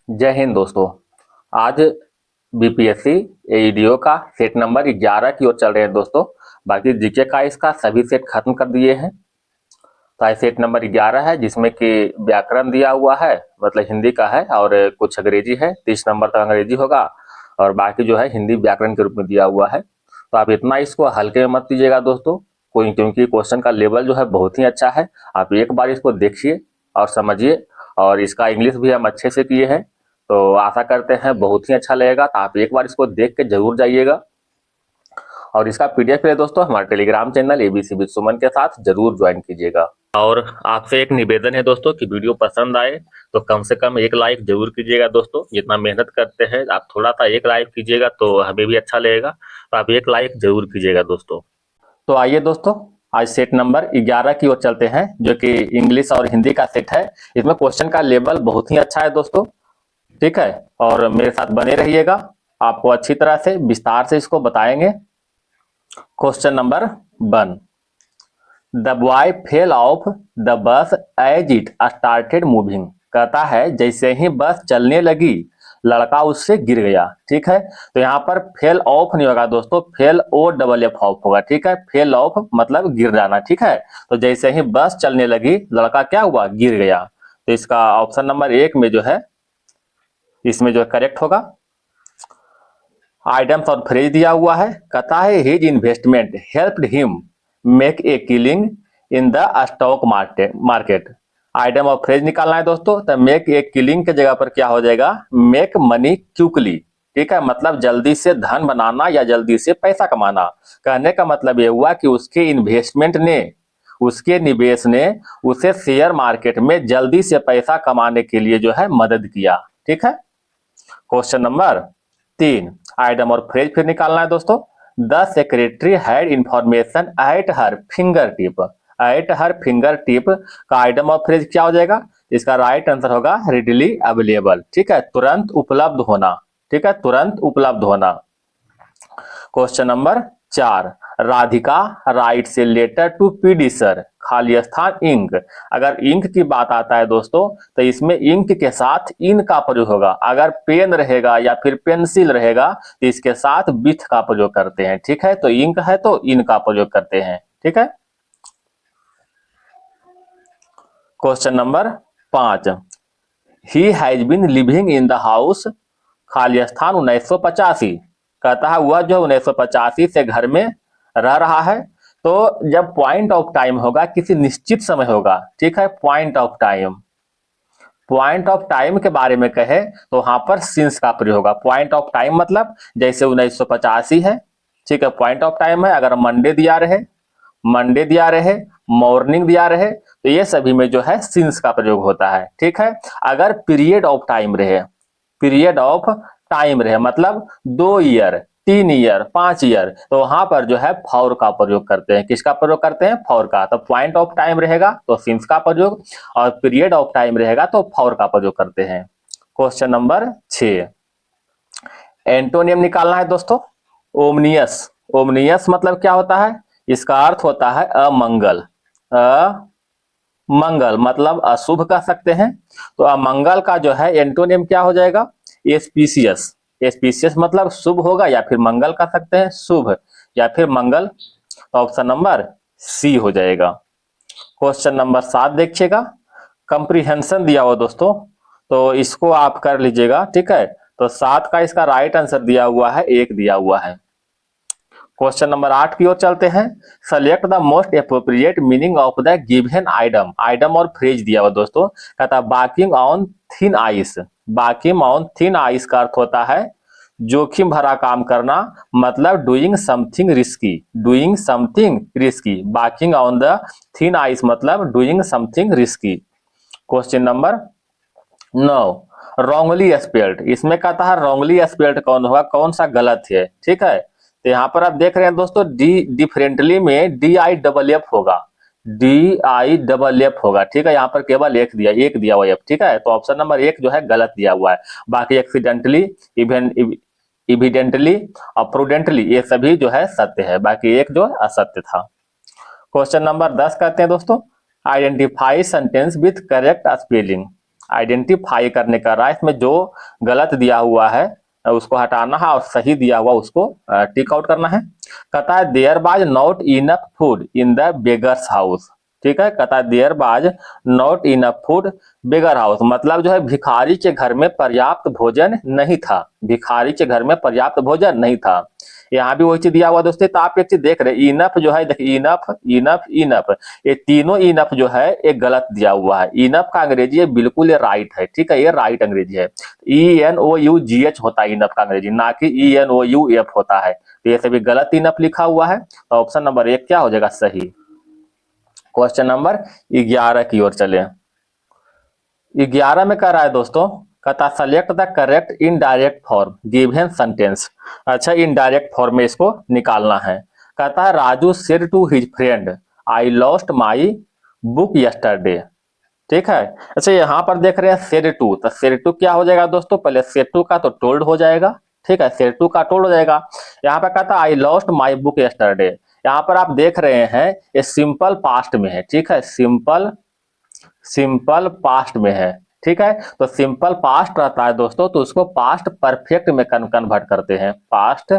जय हिंद दोस्तों। आज बीपीएससी एईडीओ का सेट नंबर 11 की ओर चल रहे हैं दोस्तों। बाकी जीके का इसका सभी सेट खत्म कर दिए हैं। तो आज सेट नंबर 11 है जिसमें कि व्याकरण दिया हुआ है, मतलब हिंदी का है, और कुछ अंग्रेजी है। 30 नंबर तक अंग्रेजी होगा और बाकी जो है हिंदी व्याकरण के रूप में दिया हुआ है। तो आप इतना इसको हल्के में मत लीजिएगा दोस्तों, क्योंकि क्वेश्चन का लेवल जो है बहुत ही अच्छा है। आप एक बार इसको देखिए और समझिए, और इसका इंग्लिश भी हम अच्छे से किए हैं, तो आशा करते हैं बहुत ही अच्छा लगेगा। तो आप एक बार इसको देख के जरूर जाइएगा, और इसका पीडीएफ है दोस्तों हमारे टेलीग्राम चैनल एबीसी विद सुमन के साथ जरूर ज्वाइन कीजिएगा। और आपसे एक निवेदन है दोस्तों कि वीडियो पसंद आए तो कम से कम एक लाइक जरूर कीजिएगा दोस्तों। जितना मेहनत करते हैं आप थोड़ा सा एक लाइक कीजिएगा तो हमें भी अच्छा लगेगा। तो आप एक लाइक जरूर कीजिएगा दोस्तों। तो आइए दोस्तों, आज सेट नंबर 11 की ओर चलते हैं, जो कि इंग्लिश और हिंदी का सेट है। इसमें क्वेश्चन का लेवल बहुत ही अच्छा है दोस्तों, ठीक है। और मेरे साथ बने रहिएगा, आपको अच्छी तरह से विस्तार से इसको बताएंगे। Question number 1, the boy fell off the bus as it started moving. कहता है जैसे ही बस चलने लगी लड़का उससे गिर गया, ठीक है। तो यहाँ पर फेल ऑफ नहीं होगा दोस्तों, fell O double F off होगा, ठीक है। फेल ऑफ मतलब गिर जाना, ठीक है। तो जैसे ही बस चलने लगी लड़का क्या हुआ, गिर गया। तो इसका ऑप्शन नंबर 1 में जो है, इसमें जो करेक्ट होगा। आइटम्स और फ्रेज दिया हुआ है, कहता है his investment helped him make a killing in the stock market. Item और फ्रेज निकालना है दोस्तों, तो मेक ए किलिंग के जगह पर क्या हो जाएगा, मेक मनी क्विकली, ठीक है। मतलब जल्दी से धन बनाना या जल्दी से पैसा कमाना। कहने का मतलब ये हुआ कि उसके इन्वेस्टमेंट ने, उसके निवेश ने उसे शेयर मार्केट में जल्दी से पैसा कमाने के लिए जो है मदद किया, ठीक है। क्वेश्चन नंबर 3, आइटम और फ्रेज फिर निकालना है दोस्तों। The secretary had information at her finger tip. At her finger tip का आइटम और फ्रेज क्या हो जाएगा, इसका राइट आंसर होगा रेडिली अवेलेबल, ठीक है। तुरंत उपलब्ध होना, ठीक है, तुरंत उपलब्ध होना। Question number 4, Radhika writes a letter to PD sir, खाली स्थान इंक। अगर इंक की बात आता है दोस्तों, तो इसमें इंक के साथ इन का प्रयोग होगा। अगर पेन रहेगा या फिर पेंसिल रहेगा तो इसके साथ विथ का प्रयोग करते हैं, ठीक है। तो इंक है तो इन का प्रयोग करते हैं, ठीक है। Question number 5, he has been living in the house, खाली स्थान 1985। कहता है वह जो 1985 से घर में रह रहा है। तो जब पॉइंट ऑफ टाइम होगा किसी निश्चित समय होगा, ठीक है। Point of time, point of time के बारे में कहे तो वहां पर सिंस का प्रयोग होगा। पॉइंट ऑफ टाइम मतलब जैसे 1985 है, ठीक है, पॉइंट ऑफ टाइम है। अगर मंडे दिया रहे, मंडे दिया रहे, मॉर्निंग दिया रहे, तो ये सभी में जो है सिंस का प्रयोग होता है, ठीक है। अगर पीरियड ऑफ टाइम रहे, पीरियड ऑफ टाइम रहे मतलब 2 ईयर, 3 ईयर, 5 ईयर, तो वहां पर जो है फॉर का प्रयोग करते हैं। किसका प्रयोग करते हैं, फॉर का। तो पॉइंट ऑफ टाइम रहेगा तो सिंस का प्रयोग, और पीरियड ऑफ टाइम रहेगा तो फॉर का प्रयोग करते हैं। क्वेश्चन नंबर 6, एंटोनियम निकालना है दोस्तों। ओमनियस, ओमनियस मतलब क्या होता है, इसका अर्थ होता है अमंगल। अमंगल मतलब अशुभ कह सकते हैं। तो अमंगल का जो है एंटोनियम क्या हो जाएगा, एस्पीसियस। एस्पीसियस मतलब शुभ होगा, या फिर मंगल कह सकते हैं, शुभ या फिर मंगल। तो ऑप्शन नंबर सी हो जाएगा। क्वेश्चन नंबर 7 देखिएगा, कंप्रीहेंशन दिया हुआ दोस्तों, तो इसको आप कर लीजिएगा, ठीक है। तो 7 का इसका राइट आंसर दिया हुआ है 1 दिया हुआ है। क्वेश्चन नंबर 8 की ओर चलते हैं। Select the most appropriate meaning of the given item. Item और फ्रेज दिया हुआ दोस्तों, कहता walking on thin ice. Walking on thin ice का अर्थ होता है जोखिम भरा काम करना, मतलब doing something risky, doing something risky. Walking on the thin ice मतलब doing something risky. Question number 9, wrongly spelled. इसमें कहता है रॉन्गली स्पेल्ड कौन होगा, कौन सा गलत है, ठीक है। तो यहाँ पर आप देख रहे हैं दोस्तों, डी डिफरेंटली में डी आई डबल एफ होगा, डी आई डबल एफ होगा, ठीक है। यहाँ पर केवल एक दिया हुआ एफ, ठीक है। तो ऑप्शन नंबर 1 जो है गलत दिया हुआ है। बाकी एक्सीडेंटली, इविडेंटली और प्रूडेंटली ये सभी जो है सत्य है, बाकी एक जो असत्य था। क्वेश्चन नंबर 10 कहते हैं दोस्तों, identify sentence with correct spelling. Identify करने का रहा है, इसमें जो गलत दिया हुआ है उसको हटाना है और सही दिया हुआ उसको टिक आउट करना है। कहता है there was not enough food in the beggar's house. ठीक है, कहता है there was not enough food beggar house, मतलब जो है भिखारी के घर में पर्याप्त भोजन नहीं था, भिखारी के घर में पर्याप्त भोजन नहीं था। यहाँ भी वही चीज दिया हुआ दोस्तों, तो आप एक चीज देख रहे हैं, इनफ जो है, देखिए इनफ इनफ इनफ, ये तीनों इनफ जो है एक गलत दिया हुआ है। इनफ का अंग्रेजी है बिल्कुल ये राइट है, ठीक है, ये राइट अंग्रेजी है। ENOUGH होता है इनफ का अंग्रेजी, ना कि ENOUF होता है। तो ये सभी गलत इनफ लिखा हुआ है, तो ऑप्शन नंबर 1 क्या हो जाएगा सही। क्वेश्चन नंबर 11 की ओर चले। 11 में कह रहा है दोस्तों, कहता select the correct indirect form given sentence. अच्छा, इनडायरेक्ट फॉर्म में इसको निकालना है। कहता है Raju said to his friend I lost my book yesterday. ठीक है, अच्छा यहाँ पर देख रहे हैं सेड टू, तो सेड टू क्या हो जाएगा दोस्तों, पहले सेड टू का तो टोल्ड हो जाएगा। ठीक है, सेड टू का टोल्ड हो जाएगा। यहाँ पर कहता है आई लॉस्ट माई बुक यस्टरडे, यहाँ पर आप देख रहे हैं ये सिंपल पास्ट में है। ठीक है, सिंपल पास्ट में है। ठीक है, तो सिंपल पास्ट रहता है दोस्तों, तो उसको पास्ट परफेक्ट में कन्वर्ट करते हैं, पास्ट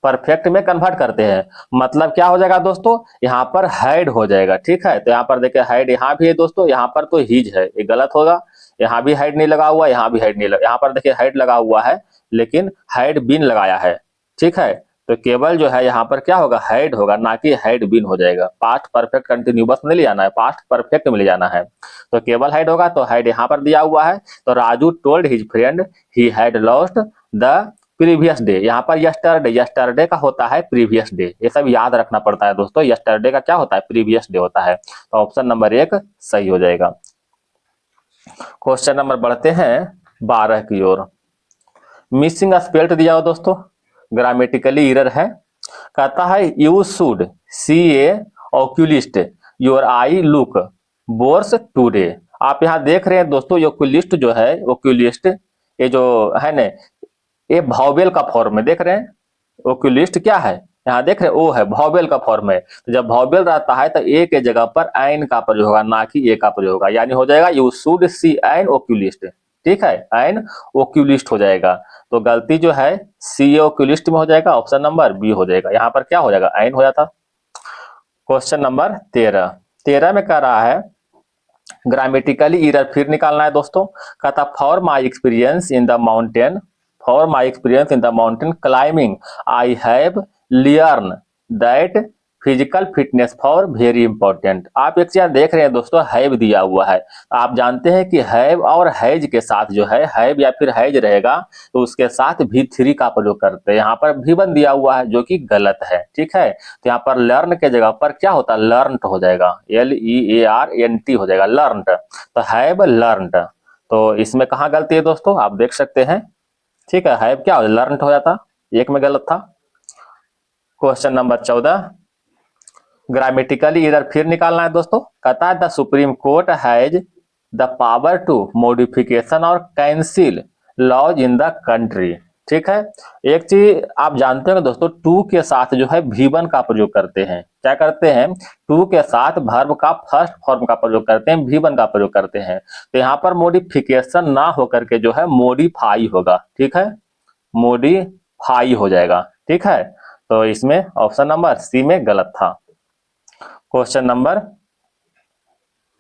परफेक्ट में कन्वर्ट करते हैं। मतलब क्या हो जाएगा दोस्तों, यहाँ पर हैड हो जाएगा। ठीक है, तो यहाँ पर देखिए हैड यहाँ भी है दोस्तों, यहाँ पर तो हिज है, ये गलत होगा। यहाँ भी हैड नहीं लगा हुआ, यहाँ भी हैड नहीं लगा, यहाँ पर देखिए हैड लगा हुआ है लेकिन हैड बीन लगाया है। ठीक है, तो केवल जो है यहाँ पर क्या होगा, हैड होगा, ना कि हैड बीन हो जाएगा। पास्ट परफेक्ट कंटिन्यूअस में ले जाना है, पास्ट परफेक्ट में ले जाना है, तो केवल हैड होगा। तो हैड यहाँ पर दिया हुआ है, तो Raju told his friend he had lost the previous day. यहाँ पर यस्टरडे, यस्टरडे का होता है प्रीवियस डे, ये सब याद रखना पड़ता है दोस्तों। यस्टरडे का क्या होता है, प्रीवियस डे होता है। तो ऑप्शन नंबर 1 सही हो जाएगा। क्वेश्चन नंबर बढ़ते हैं 12 की ओर। मिसिंग स्पेल्ट दिया हो दोस्तों, ग्रामेटिकली एरर है। कहता है you should see a oculist your eye look bores today. आप यहाँ देख रहे हैं दोस्तों, ओक्यूलिस्ट जो है, ओक्यूलिस्ट ये जो है ना, ये भावेल का फॉर्म में देख रहे हैं। ओक्यूलिस्ट क्या है, यहाँ देख रहे हैं ओ है, भावेल का फॉर्म है। तो जब भावेल रहता है तो ए के जगह पर एन का प्रयोग होगा, ना कि ए का प्रयोग होगा, यानी हो जाएगा यू शुड सी एन ओक्यूलिस्ट। ठीक है, एन ओक्यूलिस्ट हो जाएगा। तो गलती जो है सी ओक्यूलिस्ट में हो जाएगा, ऑप्शन नंबर बी हो जाएगा। यहाँ पर क्या हो जाएगा, एन हो जाता। क्वेश्चन नंबर 13 में कह रहा है ग्रामेटिकली एरर फिर निकालना है दोस्तों। कहता for my experience in the mountain, for my experience in the mountain climbing I have learn that physical fitness for very important. आप एक चीज देख रहे हैं दोस्तों, हैव दिया हुआ है। आप जानते हैं कि हैव और हैज के साथ जो है, हैव या फिर हैज रहेगा तो उसके साथ V3 का प्रयोग करते हैं। यहाँ पर V1 दिया हुआ है जो कि गलत है। ठीक है, तो यहाँ पर लर्न के जगह पर क्या होता है, लर्नट हो जाएगा, LEARNT हो जाएगा, लर्नट। तो हैव लर्नट, तो इसमें कहाँ गलती है दोस्तों, आप देख सकते हैं। ठीक है, हैव क्या हो, लर्नट हो जाता, एक में गलत था। क्वेश्चन नंबर 14, ग्रामेटिकली एरर फिर निकालना है दोस्तों। कहता है the supreme court has the power to modification और cancel laws in the country. ठीक है, एक चीज आप जानते हैं दोस्तों, टू के साथ जो है V1 का प्रयोग करते हैं। क्या करते हैं, टू के साथ वर्ब का फर्स्ट फॉर्म का प्रयोग करते हैं, V1 का प्रयोग करते हैं। तो यहाँ पर मॉडिफिकेशन ना होकर के जो है मॉडिफाई होगा। ठीक है, मॉडिफाई हो जाएगा। ठीक है, तो इसमें ऑप्शन नंबर सी में गलत था। क्वेश्चन नंबर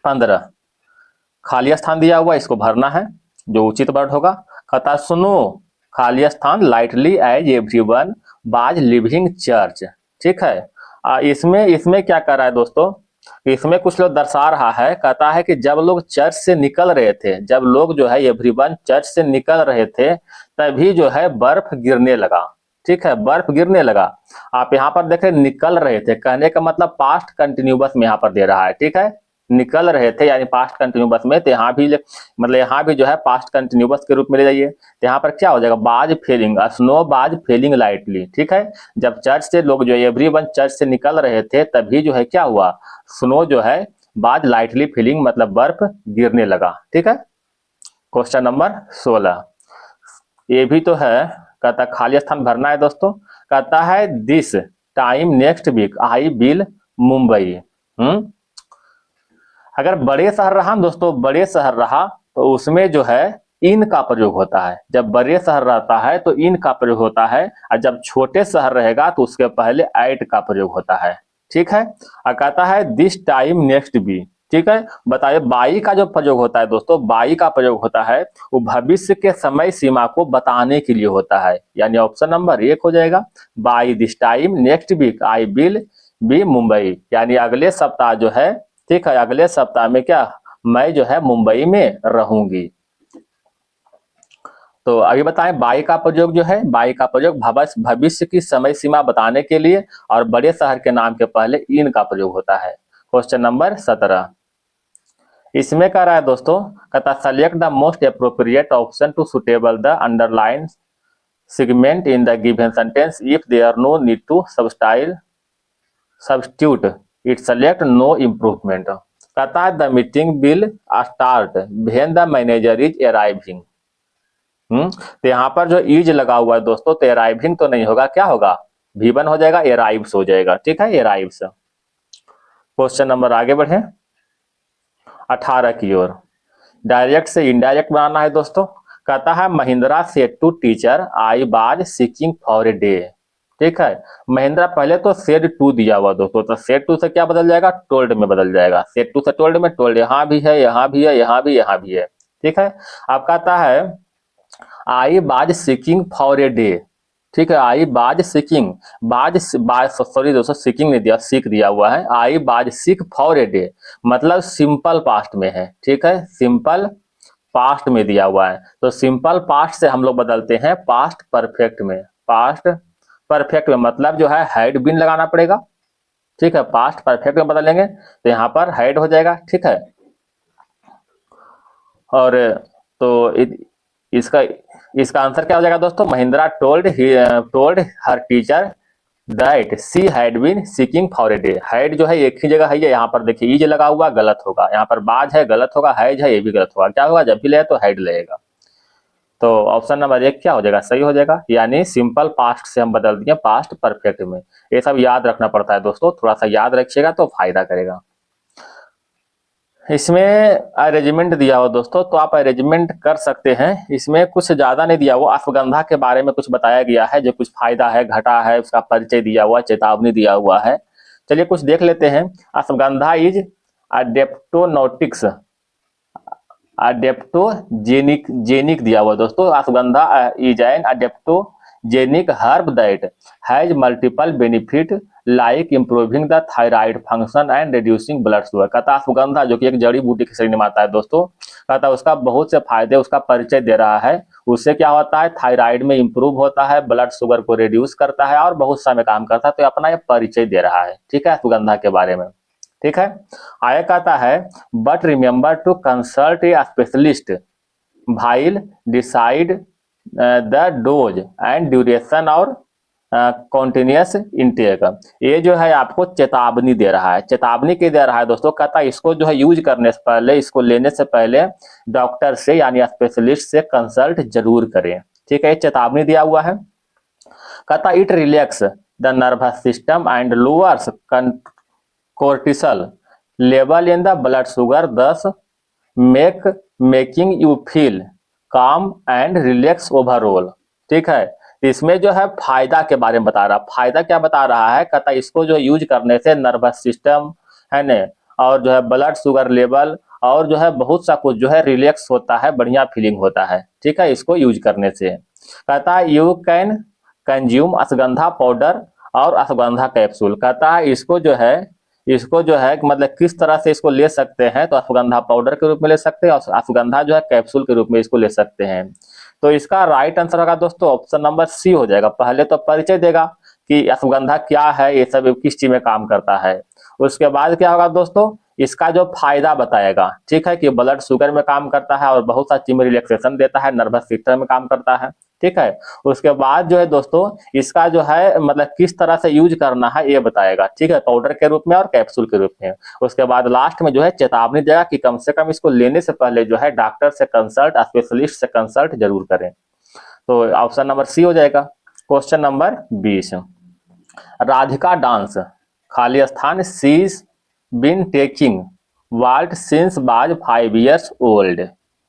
15, खाली स्थान दिया हुआ, इसको भरना है, जो उचित वर्ड होगा। कहता सुनो खाली स्थान लाइटली एज एवरीवन बाज लिविंग चर्च। ठीक है, इसमें इसमें क्या कर रहा है दोस्तों, इसमें कुछ लोग दर्शा रहा है। कहता है कि जब लोग चर्च से निकल रहे थे, जब लोग जो है एवरीवन चर्च से निकल रहे थे, तभी जो है बर्फ गिरने लगा। ठीक है, बर्फ गिरने लगा। आप यहाँ पर देख रहे निकल रहे थे, कहने का मतलब पास्ट कंटिन्यूअस में यहाँ पर दे रहा है। ठीक है, निकल रहे थे यानी पास्ट कंटिन्यूअस में, तो यहाँ भी मतलब यहाँ भी जो है पास्ट कंटिन्यूअस के रूप में ले जाइए। तो यहाँ पर क्या हो जाएगा, बाज फेलिंग, स्नो बाज फेलिंग लाइटली। ठीक है, जब चर्च से लोग जो एवरीवन चर्च से निकल रहे थे, तभी जो है क्या हुआ, स्नो जो है बाज लाइटली फीलिंग मतलब बर्फ गिरने लगा। ठीक है, क्वेश्चन नंबर 16, ये भी तो है। कहता खाली स्थान भरना है दोस्तों। कहता है this time next week I will Mumbai. अगर बड़े शहर रहा दोस्तों, बड़े शहर रहा तो उसमें जो है इन का प्रयोग होता है। जब बड़े शहर रहता है तो इन का प्रयोग होता है, और जब छोटे शहर रहेगा तो उसके पहले ऐट का प्रयोग होता है। ठीक है। और कहता है दिस टाइम नेक्स्ट बी। ठीक है, बताइए बाई का जो प्रयोग होता है दोस्तों, बाई का प्रयोग होता है वो भविष्य के समय सीमा को बताने के लिए होता है। यानी ऑप्शन नंबर 1 हो जाएगा, by this time next week I will be Mumbai. यानी अगले सप्ताह जो है, ठीक है, अगले सप्ताह में क्या, मैं जो है मुंबई में रहूंगी। तो अभी बताएं बाई का प्रयोग जो है, बाई का प्रयोग भविष्य की समय सीमा बताने के लिए और बड़े शहर के नाम के पहले इन का प्रयोग होता है। क्वेश्चन नंबर 17 इसमें कह रहा है दोस्तों, कहता select the most appropriate option to suitable the underline segment in the given sentence if there no need to substitute it select no improvement. कहता है the meeting will start when the manager is arriving. तो यहाँ पर जो is लगा हुआ है दोस्तों, तो अराइविंग तो नहीं होगा, क्या होगा, V1 हो जाएगा, अराइव्स हो जाएगा। ठीक है, अराइव्स। क्वेश्चन नंबर आगे बढ़े 18 की ओर। डायरेक्ट से इनडायरेक्ट बनाना है दोस्तों। कहता है Mahindra said to teacher I was seeking for a day. ठीक है, महिंद्रा पहले तो सेड टू दिया हुआ दोस्तों, तो सेड टू से क्या बदल जाएगा, टोल्ड में बदल जाएगा। सेड टू से टोल्ड में, टोल्ड यहाँ भी है, यहाँ भी है, यहाँ भी, यहाँ भी है। ठीक है, अब कहता है आई बाज सीकिंग फॉर ए डे। ठीक है, आई बाज सीकिंग, सॉरी दोस्तों, सीकिंग नहीं दिया, सीक दिया हुआ है। आई बाज सीक फॉर ए डे मतलब सिंपल पास्ट में है। ठीक है, सिंपल पास्ट में दिया हुआ है, तो सिंपल पास्ट से हम लोग बदलते हैं पास्ट परफेक्ट में। पास्ट परफेक्ट में मतलब जो है हैड बीन लगाना पड़ेगा। ठीक है, पास्ट परफेक्ट में बदलेंगे तो यहाँ पर हैड हो जाएगा। ठीक है, और तो इसका इसका आंसर क्या हो जाएगा दोस्तों, Mahindra told her teacher that she had been seeking for a day. Had जो है एक ही जगह है, यहाँ पर देखिए इज लगा हुआ, गलत होगा। यहाँ पर बाज है, गलत होगा। हैज है, ये भी गलत होगा। क्या होगा, जब भी ले तो हैड लगेगा। तो ऑप्शन नंबर 1 क्या हो जाएगा, सही हो जाएगा। यानी सिंपल पास्ट से हम बदल दिए पास्ट परफेक्ट में। ये सब याद रखना पड़ता है दोस्तों, थोड़ा सा याद रखिएगा तो फायदा करेगा। इसमें अरेंजमेंट दिया हुआ दोस्तों, तो आप अरेंजमेंट कर सकते हैं। इसमें कुछ ज्यादा नहीं दिया हुआ, अश्वगंधा के बारे में कुछ बताया गया है, जो कुछ फायदा है, घाटा है, उसका परिचय दिया हुआ, चेतावनी दिया हुआ है। चलिए कुछ देख लेते हैं। अश्वगंधा इज अडेप्टोनोटिक्स, जेनिक दिया हुआ दोस्तों। Ashwagandha is an adaptogenic herb that has multiple benefit like improving the thyroid function and reducing blood sugar. कहता अश्वगंधा जो कि एक जड़ी बूटी की श्रेणी में आता है दोस्तों, कहता उसका बहुत से फायदे, उसका परिचय दे रहा है। उससे क्या होता है, थायराइड में इंप्रूव होता है, ब्लड शुगर को रिड्यूस करता है और बहुत सा में काम करता है। तो अपना ये परिचय दे रहा है। ठीक है, अश्वगंधा के बारे में। ठीक है, आगे कहता है but remember to consult a specialist while decide the dose and duration और कॉन्टिन्यूस इंटेक। ये जो है आपको चेतावनी दे रहा है। चेतावनी के दे रहा है दोस्तों, कहता है इसको जो है यूज करने से पहले, इसको लेने से पहले डॉक्टर से यानी स्पेशलिस्ट से कंसल्ट जरूर करें। ठीक है, चेतावनी दिया हुआ है। कहता it relax the nervous system and lowers cortisol level in the blood sugar, thus making you feel calm and relax overall। ठीक है, इसमें जो है फायदा के बारे में बता रहा। फायदा क्या बता रहा है, कहता इसको जो यूज करने से नर्वस सिस्टम है न, और जो है ब्लड शुगर लेवल और जो है बहुत सा कुछ जो है रिलैक्स होता है, बढ़िया फीलिंग होता है। ठीक है, इसको यूज करने से। कहता है you can consume ashwagandha powder और अश्वगंधा कैप्सूल। कहता है इसको जो है मतलब किस तरह से इसको ले सकते हैं, तो अश्वगंधा पाउडर के रूप में ले सकते हैं और अश्वगंधा जो है कैप्सूल के रूप में इसको ले सकते हैं। तो इसका राइट आंसर होगा दोस्तों ऑप्शन नंबर सी हो जाएगा। पहले तो परिचय देगा कि अश्वगंधा क्या है, ये सब किस चीज में काम करता है। उसके बाद क्या होगा दोस्तों, इसका जो फायदा बताएगा। ठीक है, कि ब्लड शुगर में काम करता है और बहुत सा चीज में रिलैक्सेशन देता है, नर्वस सिस्टम में काम करता है। ठीक है, उसके बाद जो है दोस्तों इसका जो है मतलब किस तरह से यूज करना है ये बताएगा। ठीक है, पाउडर के रूप में और कैप्सूल के रूप में। उसके बाद लास्ट में जो है चेतावनी देगा कि कम से कम इसको लेने से पहले जो है डॉक्टर से कंसल्ट, स्पेशलिस्ट से कंसल्ट जरूर करें। तो ऑप्शन नंबर सी हो जाएगा। क्वेश्चन नंबर 20 राधिका डांस खाली स्थान sees been taking vault since was 5 years old.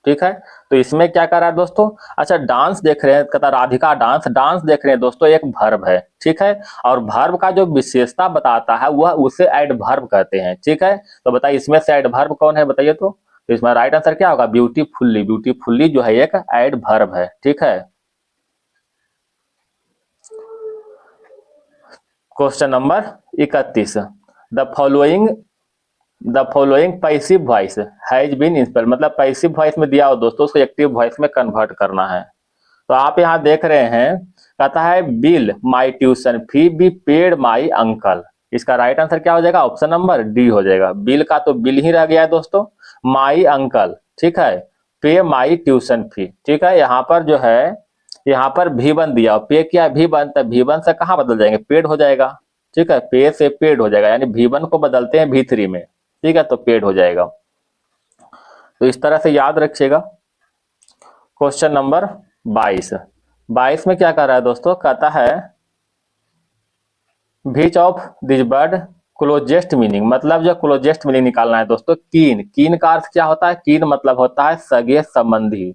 ठीक है। तो इसमें क्या कर रहा है दोस्तों, अच्छा डांस देख रहे हैं, कहता राधिका डांस, डांस देख रहे हैं दोस्तों, एक वर्ब है, ठीक है। और वर्ब का जो विशेषता बताता है वह उसे एडवर्ब कहते हैं, ठीक है। तो बताइए इसमें से एडवर्ब कौन है, बताइए तो इसमें राइट आंसर क्या होगा, ब्यूटीफुल्ली। ब्यूटीफुल्ली जो है एक एडवर्ब है, ठीक है। Question number 31, the following passive voice has been misspelled, मतलब पैसिव वॉइस में दिया हो दोस्तों, उसको एक्टिव वॉइस में कन्वर्ट करना है। तो आप यहाँ देख रहे हैं, कहता है bill my tuition fee be paid my uncle. इसका राइट आंसर क्या हो जाएगा, ऑप्शन नंबर डी हो जाएगा। बिल का तो बिल ही रह गया है दोस्तों, माई अंकल, ठीक है, पे माई ट्यूशन फी, ठीक है। यहाँ पर जो है, यहाँ पर भी वन दिया, पे क्या भी वन, तो भी वन से कहाँ बदल जाएंगे, पेड हो जाएगा, ठीक है। पे से पेड हो जाएगा, यानी भी वन को बदलते हैं भी थ्री में, ठीक है, तो पेड हो जाएगा। तो इस तरह से याद रखिएगा। क्वेश्चन नंबर 22 में क्या कर रहा है दोस्तों, कहता है which of this word closest meaning, मतलब जो क्लोजेस्ट मीनिंग निकालना है दोस्तों। कीन, कीन का अर्थ क्या होता है, कीन मतलब होता है सगे संबंधी,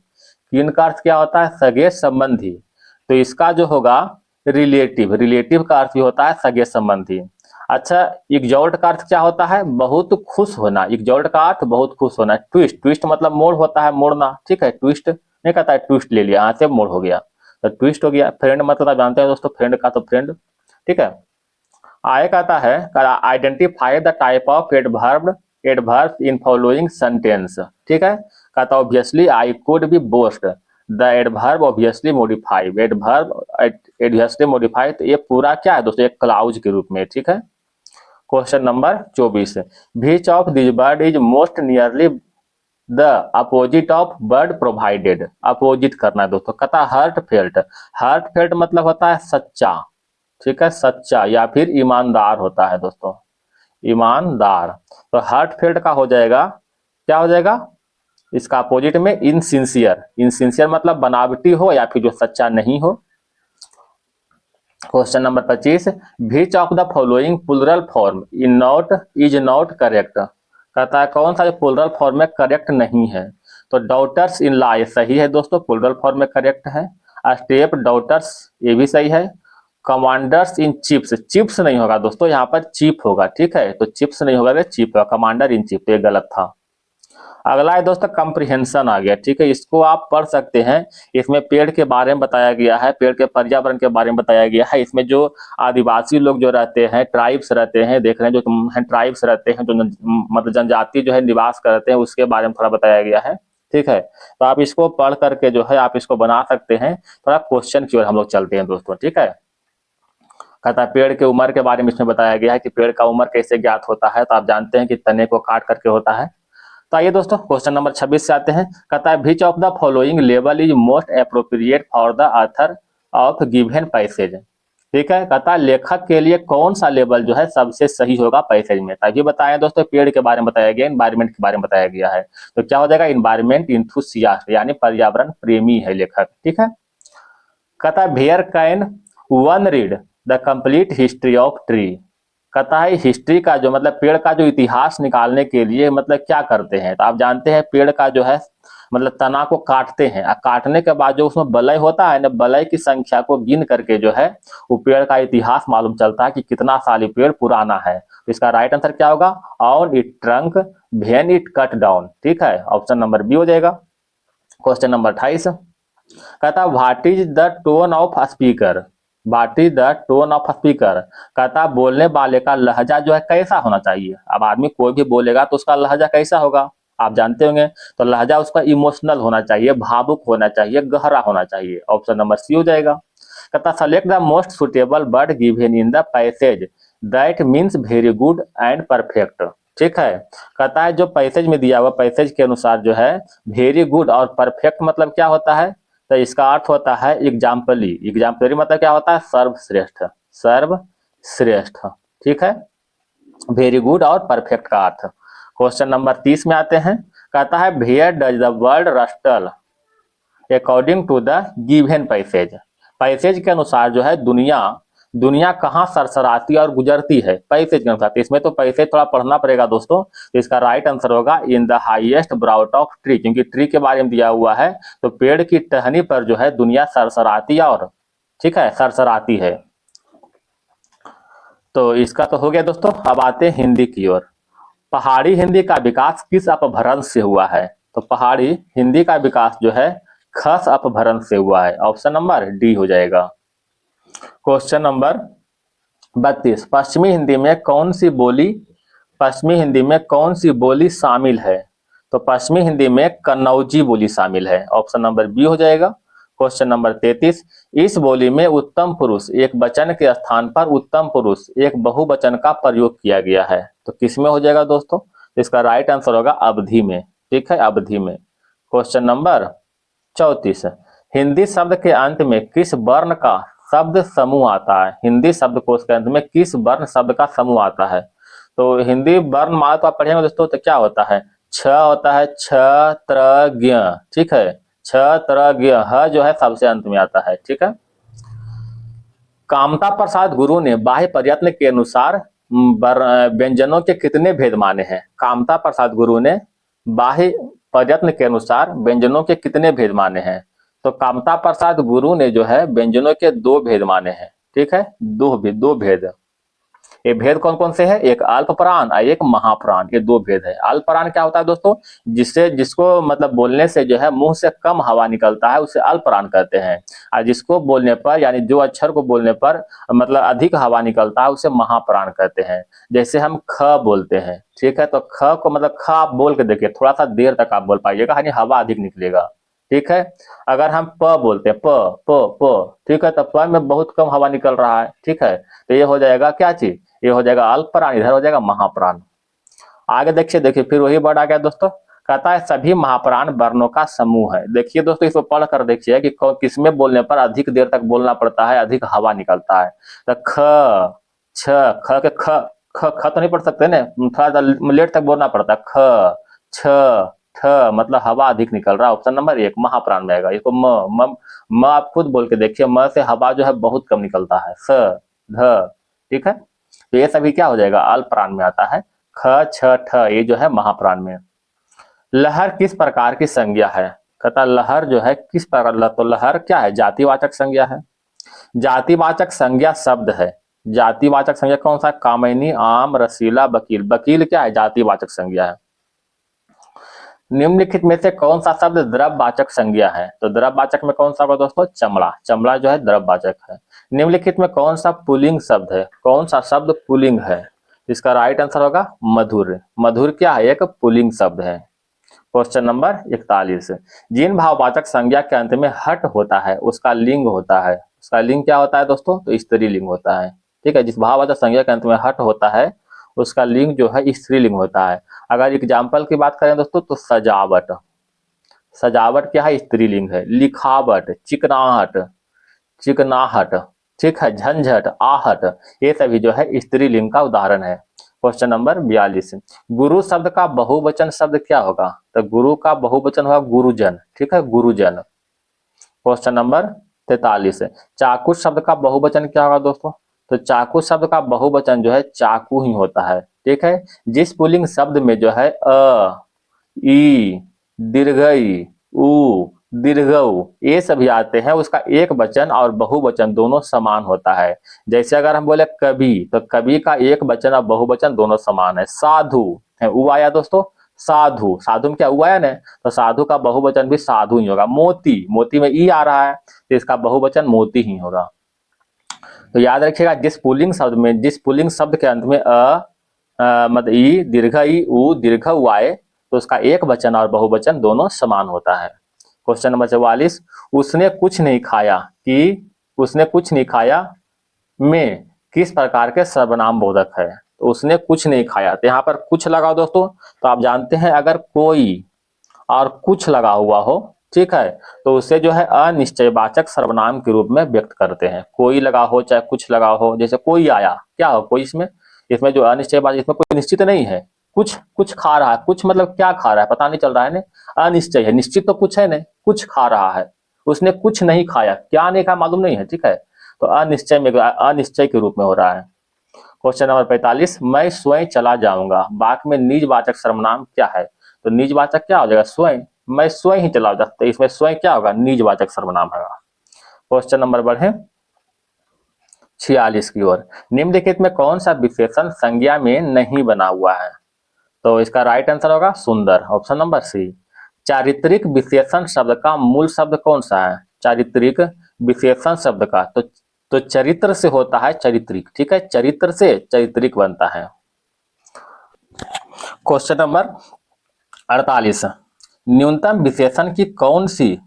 कीन का अर्थ क्या होता है, सगे संबंधी। तो इसका जो होगा रिलेटिव, रिलेटिव का अर्थ भी होता है सगे संबंधी। अच्छा, इग्जॉल्ट का अर्थ क्या होता है, बहुत खुश होना, इग्जॉल्ट का अर्थ बहुत खुश होना। ट्विस्ट, ट्विस्ट मतलब मोड़ होता है, मोड़ना, ठीक है। ट्विस्ट नहीं कहता है, ट्विस्ट ले लिया, यहाँ से मोड़ हो गया तो ट्विस्ट हो गया। फ्रेंड मतलब आप जानते हैं दोस्तों, फ्रेंड का तो फ्रेंड, ठीक है। आगे कहता है identify the type of adverb in following sentence, ठीक है। कहता obviously I could be boast, the adverb obviously modify, adverb obviously modify, तो ये पूरा क्या है दोस्तों, एक क्लाउज के रूप में, ठीक है। Question number 24, which of this bird is most nearly the opposite of bird provided, opposite करना है दोस्तों। कहता हर्ट फेल्ट, हर्ट फेल्ट मतलब होता है सच्चा, ठीक है, सच्चा या फिर ईमानदार होता है दोस्तों, ईमानदार। तो हार्ट फेल्ड का हो जाएगा, क्या हो जाएगा, इसका अपोजिट में इनसिंसियर, इनसिंसियर मतलब बनावटी हो या फिर जो सच्चा नहीं हो। Question number 25, which of the following plural form in not is not correct, कहता है कौन सा जो प्लुरल फॉर्म में करेक्ट नहीं है। तो डॉटर्स इन लॉ सही है दोस्तों, प्लुरल फॉर्म में करेक्ट है। स्टेप डॉटर्स ये भी सही है। कमांडर्स इन चिप्स, चिप्स नहीं होगा दोस्तों, यहाँ पर चीफ होगा, ठीक है। तो चिप्स नहीं होगा, चीफ होगा, कमांडर इन चीफ, तो ये गलत था। अगला है दोस्तों कंप्रिहेंशन आ गया, ठीक है, इसको आप पढ़ सकते हैं। इसमें पेड़ के बारे में बताया गया है, पेड़ के पर्यावरण के बारे में बताया गया है। इसमें जो आदिवासी लोग जो रहते हैं, ट्राइब्स रहते हैं, देख रहे हैं जो ट्राइब्स रहते हैं, जो मतलब जनजाति जो है निवास करते हैं, उसके बारे में थोड़ा बताया गया है, ठीक है। तो आप इसको पढ़ करके जो है आप इसको बना सकते हैं। थोड़ा क्वेश्चन की ओर हम लोग चलते हैं दोस्तों, ठीक है। कहता है पेड़ के उम्र के बारे में इसमें बताया गया है कि पेड़ का उम्र कैसे ज्ञात होता है, तो आप जानते हैं कि तने को काट करके होता है। तो आइए दोस्तों क्वेश्चन नंबर 26 से आते हैं। कहता है which of the following label is most appropriate for the author of given passage, ठीक है। कहता है लेखक के लिए कौन सा लेबल जो है सबसे सही होगा पैसेज में। तभी बताया दोस्तों, पेड़ के बारे में बताया गया, इन्वायरमेंट के बारे में बताया गया है, तो क्या हो जाएगा, इन्वायरमेंट इंथुसियास्ट, यानी पर्यावरण प्रेमी है लेखक, ठीक है। कहता है where can one read the complete history of tree, कहता है हिस्ट्री का जो मतलब पेड़ का जो इतिहास निकालने के लिए मतलब क्या करते हैं। तो आप जानते हैं पेड़ का जो है मतलब तना को काटते हैं, और काटने के बाद जो उसमें बलय होता है ना, बलय की संख्या को गिन करके जो है वो पेड़ का इतिहास मालूम चलता है कि कितना साल ये पेड़ पुराना है। तो इसका राइट आंसर क्या होगा, on it trunk when it cut down, ठीक है, ऑप्शन नंबर बी हो जाएगा। क्वेश्चन नंबर 28, कहता what is the tone of speaker, what is the tone of speaker, कहता बोलने वाले का लहजा जो है कैसा होना चाहिए। अब आदमी कोई भी बोलेगा तो उसका लहजा कैसा होगा, आप जानते होंगे। तो लहजा उसका इमोशनल होना चाहिए, भावुक होना चाहिए, गहरा होना चाहिए, ऑप्शन नंबर सी हो जाएगा। कहता select the most suitable word given in the passage that means very good and perfect, ठीक है। कहता है जो पैसेज में दिया हुआ, पैसेज के अनुसार जो है वेरी गुड और परफेक्ट मतलब क्या होता है, तो इसका अर्थ होता है एग्जाम्पली, एग्जाम्पलरी मतलब क्या होता है, सर्वश्रेष्ठ, सर्वश्रेष्ठ, ठीक है। वेरी गुड और परफेक्ट का अर्थ। क्वेश्चन नंबर 30 में आते हैं। कहता है where does the word rustle according to the given passage, passage के अनुसार जो है दुनिया दुनिया कहाँ सरसराती और गुजरती है? पैसे के अनुसार। इसमें तो पैसे थोड़ा पढ़ना पड़ेगा दोस्तों। तो इसका राइट आंसर होगा in the highest brought of tree, क्योंकि ट्री के बारे में दिया हुआ है। तो पेड़ की टहनी पर जो है दुनिया सरसराती और, ठीक है, सरसराती है। तो इसका तो हो गया दोस्तों। अब आते हैं हिंदी की ओर। पहाड़ी हिंदी का विकास किस अपभ्रंश से हुआ है? तो पहाड़ी हिंदी का विकास जो है खस अपभ्रंश से हुआ है। ऑप्शन नंबर डी हो जाएगा। क्वेश्चन नंबर 32, पश्चिमी हिंदी में कौन सी बोली शामिल है? तो पश्चिमी हिंदी में कन्नौजी बोली शामिल है। ऑप्शन नंबर बी हो जाएगा। क्वेश्चन नंबर 33, इस बोली में उत्तम पुरुष एक वचन के स्थान पर उत्तम पुरुष एक बहुवचन का प्रयोग किया गया है। तो किसमें हो जाएगा दोस्तों? इसका राइट आंसर होगा अवधि में। ठीक है, अवधि में। क्वेश्चन नंबर 34, हिंदी शब्द के अंत में किस वर्ण का शब्द समूह आता है? हिंदी शब्दकोश के अंत में किस वर्ण शब्द का समूह आता है? तो हिंदी वर्ण माला तो आप पढ़ेंगे दोस्तों, तो क्या होता है? छ होता है, छ त्र ज्ञ, ठीक है, छ त्र ज्ञ, ह जो है सबसे अंत में आता है। ठीक है। कामता प्रसाद गुरु ने बाह्य प्रयत्न के अनुसार व्यंजनों के कितने भेद माने हैं? कामता प्रसाद गुरु ने बाह्य प्रयत्न के अनुसार व्यंजनों के कितने भेद माने हैं? तो कामता प्रसाद गुरु ने जो है व्यंजनों के 2 भेद माने हैं। ठीक है, दो भेद। ये भेद कौन कौन से हैं? एक अल्प प्राण और एक महाप्राण, ये 2 भेद है। अल्प प्राण क्या होता है दोस्तों? जिसको मतलब बोलने से जो है मुंह से कम हवा निकलता है उसे अल्प प्राण कहते हैं। और जिसको बोलने पर, यानी जो अक्षर को बोलने पर मतलब अधिक हवा निकलता है उसे महाप्राण कहते हैं। जैसे हम ख बोलते हैं, ठीक है, तो ख को मतलब ख आप बोल के देखिए, थोड़ा सा देर तक आप बोल पाइएगा, यानी हवा अधिक निकलेगा। ठीक है। अगर हम प बोलते हैं, प प प, ठीक है, तो प में बहुत कम हवा निकल रहा है। ठीक है, तो ये हो जाएगा क्या चीज? ये हो जाएगा अल्प प्राण, इधर हो जाएगा महाप्राण। आगे देखिए फिर वही वर्ड आ गया दोस्तों। कहता है सभी महाप्राण वर्णों का समूह है। देखिए दोस्तों, इसको पढ़ कर देखिए कि किसमें बोलने पर अधिक देर तक बोलना पड़ता है, अधिक हवा निकलता है। तो ख, छ, ख के ख तो नहीं पढ़ सकते ना, थोड़ा सा लेट तक बोलना पड़ता है। ख, छ, ठ, मतलब हवा अधिक निकल रहा है। ऑप्शन नंबर 1 महाप्राण में आएगा। इसको म आप खुद बोल के देखिए, म से हवा जो है बहुत कम निकलता है। स, ध, ठीक है, तो ये सभी क्या हो जाएगा? अल्प प्राण में आता है। ख, छ, ठ, ये जो है महाप्राण में। लहर किस प्रकार की संज्ञा है? कहता लहर जो है किस प्रकार, तो लहर क्या है? जातिवाचक संज्ञा है। जातिवाचक संज्ञा शब्द है। जातिवाचक संज्ञा कौन सा? कामिनी, आम, रसीला, वकील। वकील क्या है? जातिवाचक संज्ञा है। निम्नलिखित में से कौन सा शब्द द्रव्यवाचक संज्ञा है? तो द्रव्यवाचक में कौन सा होगा दोस्तों? चमड़ा। चमड़ा जो है द्रव्यवाचक है। निम्नलिखित में कौन सा पुल्लिंग शब्द है? कौन सा शब्द पुल्लिंग है? इसका राइट आंसर होगा मधुर। मधुर क्या है? एक पुल्लिंग शब्द है। क्वेश्चन नंबर 41, जिन भाववाचक संज्ञा के अंत में हट होता है उसका लिंग होता है। उसका लिंग क्या होता है दोस्तों? तो स्त्रीलिंग होता है। ठीक है, जिस भाववाचक संज्ञा के अंत में हट होता है उसका लिंग जो है स्त्रीलिंग होता है। अगर एग्जाम्पल की बात करें दोस्तों, तो सजावट, सजावट क्या है? स्त्रीलिंग है। लिखावट, चिकनाहट, चिकनाहट, ठीक है, झंझट, आहट, ये सभी जो है स्त्रीलिंग का उदाहरण है। क्वेश्चन नंबर 42, गुरु शब्द का बहुवचन शब्द क्या होगा? तो गुरु का बहुवचन होगा गुरुजन। ठीक है, गुरुजन। क्वेश्चन नंबर 43, चाकू शब्द का बहुवचन क्या होगा दोस्तों? तो चाकू शब्द का बहुवचन जो है चाकू ही होता है। ठीक है, जिस पुल्लिंग शब्द में जो है अ, ई, दीर्घई, उ, दीर्घऊ, ये सभी आते हैं, उसका एक वचन और बहुवचन दोनों समान होता है। जैसे अगर हम बोले कवि, तो कवि का एक वचन और बहुवचन दोनों समान है। साधु है, उ आया दोस्तों, साधु, साधु में क्या उ आया ना, तो साधु का बहुवचन भी साधु ही होगा। मोती, मोती में ई आ रहा है, तो इसका बहुवचन मोती ही होगा। तो याद रखिएगा, जिस पुल्लिंग शब्द के अंत में मतलब ई, दीर्घ ई, उ, दीर्घ उ आए, तो उसका एक वचन और बहुवचन दोनों समान होता है। क्वेश्चन नंबर 44, उसने कुछ नहीं खाया कि उसने कुछ नहीं खाया में किस प्रकार के सर्वनाम बोधक है? तो उसने कुछ नहीं खाया, तो यहाँ पर कुछ लगाओ दोस्तों। तो आप जानते हैं अगर कोई और कुछ लगा हुआ हो, ठीक है, तो उसे जो है अनिश्चयवाचक सर्वनाम के रूप में व्यक्त करते हैं। कोई लगा हो चाहे कुछ लगा हो, जैसे कोई आया, क्या हो कोई, इसमें इसमें जो अनिश्चयवाचक, इसमें कोई निश्चित नहीं है। कुछ कुछ खा रहा है, कुछ मतलब क्या खा रहा है पता नहीं चल रहा है ना, अनिश्चय है, निश्चित तो कुछ है नहीं, कुछ खा रहा है। उसने कुछ नहीं खाया, क्या नहीं खाया मालूम नहीं है। ठीक है, तो अनिश्चय के रूप में हो रहा है। क्वेश्चन नंबर 45, मैं स्वयं चला जाऊंगा, वाक्य में निजवाचक सर्वनाम क्या है? तो निजवाचक क्या हो जाएगा? स्वयं। मैं स्वयं ही चला जाता, तो इसमें स्वयं क्या होगा? निजवाचक सर्वनाम होगा। क्वेश्चन नंबर बढ़े 46 की ओर। निम्नलिखित में कौन सा विशेषण संज्ञा में नहीं बना हुआ है? तो इसका राइट आंसर होगा सुंदर, ऑप्शन नंबर सी। चारित्रिक विशेषण शब्द का मूल शब्द कौन सा है? चारित्रिक विशेषण शब्द का तो चरित्र से होता है चरित्रिक, ठीक है, चरित्र से चरित्रिक बनता है। क्वेश्चन नंबर 48, न्यूनतम विशेषण की कौन सी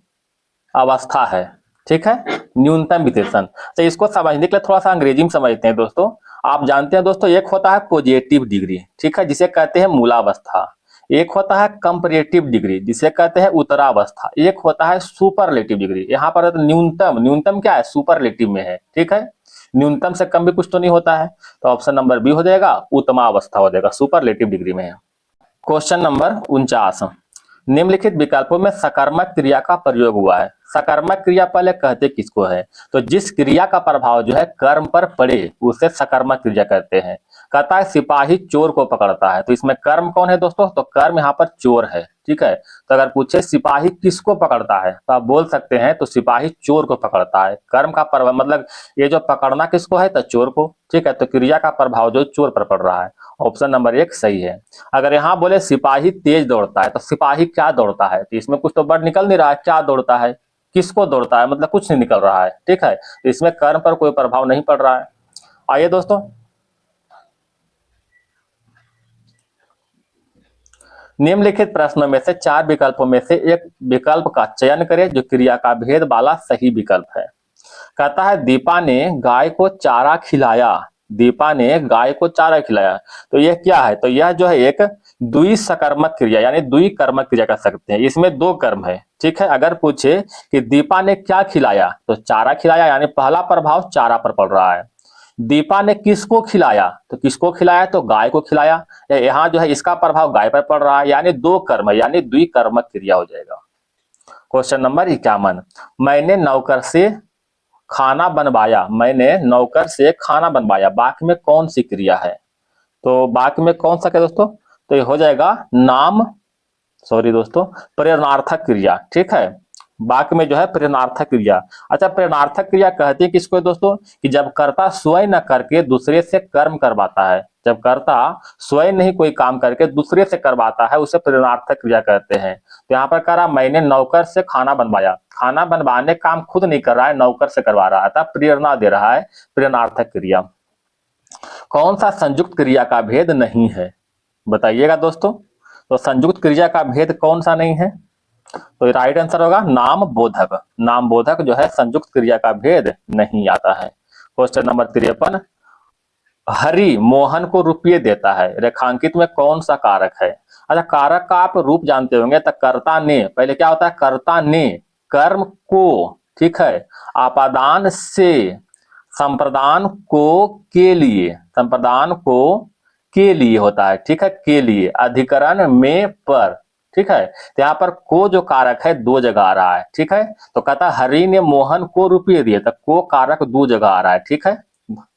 अवस्था है? ठीक है, न्यूनतम विशेषण। तो इसको समझने के लिए थोड़ा सा अंग्रेजी में समझते हैं दोस्तों। आप जानते हैं दोस्तों, एक होता है पॉजिटिव डिग्री, ठीक है, जिसे कहते हैं मूलावस्था। एक होता है कंपैरेटिव डिग्री, जिसे कहते हैं उत्तरावस्था। एक होता है सुपरलेटिव डिग्री। यहाँ पर तो न्यूनतम क्या है? सुपरलेटिव में है, ठीक है, न्यूनतम से कम भी कुछ तो नहीं होता है। तो ऑप्शन नंबर बी हो जाएगा, उत्तमावस्था हो जाएगा, सुपरलेटिव डिग्री में है। क्वेश्चन नंबर 49, निम्नलिखित विकल्पों में सकर्मक क्रिया का प्रयोग हुआ है। सकर्मक क्रिया पहले कहते किसको है? तो जिस क्रिया का प्रभाव जो है कर्म पर पड़े उसे सकर्मक क्रिया कहते हैं। कहता है सिपाही चोर को पकड़ता है, तो इसमें कर्म कौन है दोस्तों? तो कर्म यहाँ पर चोर है, ठीक है। तो अगर पूछे सिपाही किसको पकड़ता है, तो आप बोल सकते हैं तो सिपाही चोर को पकड़ता है। कर्म का प्रभाव मतलब ये जो पकड़ना किसको है? तो चोर को, ठीक है। तो क्रिया का प्रभाव जो चोर पर पड़ रहा है, ऑप्शन नंबर 1 सही है। अगर यहाँ बोले सिपाही तेज दौड़ता है, तो सिपाही क्या दौड़ता है? तो इसमें कुछ तो वर्ड निकल नहीं रहा है, क्या दौड़ता है, किसको दौड़ता है, मतलब कुछ नहीं निकल रहा है, ठीक है। तो इसमें कर्म पर कोई प्रभाव नहीं पड़ रहा है। आइए दोस्तों, निम्नलिखित प्रश्नों में से 4 विकल्पों में से एक विकल्प का चयन करें जो क्रिया का भेद वाला सही विकल्प है। कहता है दीपा ने गाय को चारा खिलाया। दीपा ने गाय को चारा खिलाया, तो यह क्या है? तो यह जो है एक द्विसकर्मक क्रिया यानी द्विकर्मक क्रिया कह सकते हैं। इसमें 2 कर्म है, ठीक है। अगर पूछे कि दीपा ने क्या खिलाया, तो चारा खिलाया, यानी पहला प्रभाव चारा पर पड़ रहा है। दीपा ने किसको खिलाया, तो किसको खिलाया? तो गाय को खिलाया। यहाँ जो है इसका प्रभाव गाय पर पड़ रहा है, यानी 2 कर्म है, यानी द्विकर्मक क्रिया हो जाएगा। क्वेश्चन नंबर 51, मैंने नौकर से खाना बनवाया। मैंने नौकर से खाना बनवाया, वाक्य में कौन सी क्रिया है? तो वाक्य में कौन सा क्या दोस्तों? तो ये हो जाएगा नाम, सॉरी दोस्तों, प्रेरणार्थक क्रिया, ठीक है। वाक्य में जो है प्रेरणार्थक क्रिया। अच्छा, प्रेरणार्थक क्रिया कहते हैं किसको दोस्तों? कि जब कर्ता स्वयं न करके दूसरे से कर्म करवाता है। जब कर्ता स्वयं नहीं कोई काम करके दूसरे से करवाता है, उसे प्रेरणार्थक क्रिया कहते हैं। तो यहाँ पर कह रहा मैंने नौकर से खाना बनवाया। खाना बनवाने काम खुद नहीं कर रहा है, नौकर से करवा रहा था, प्रेरणा दे रहा है, प्रेरणार्थक क्रिया। कौन सा संयुक्त क्रिया का भेद नहीं है? बताइएगा दोस्तों। तो संयुक्त क्रिया का भेद कौन सा नहीं है? तो राइट आंसर होगा नाम बोधक। नाम बोधक जो है संयुक्त क्रिया का भेद नहीं आता है। क्वेश्चन नंबर 53, हरि मोहन को रुपये देता है, रेखांकित में कौन सा कारक है? अच्छा, कारक का आप रूप जानते होंगे। तो कर्ता ने, पहले क्या होता है? कर्ता ने कर्म को, ठीक है, आपादान से संप्रदान को के लिए, संप्रदान को के लिए होता है, ठीक है, के लिए, अधिकरण में पर, ठीक है। तो यहाँ पर को जो कारक है 2 जगह आ रहा है, ठीक है। तो कहता हरि ने मोहन को रुपये दिए, तो को कारक 2 जगह आ रहा है, ठीक है,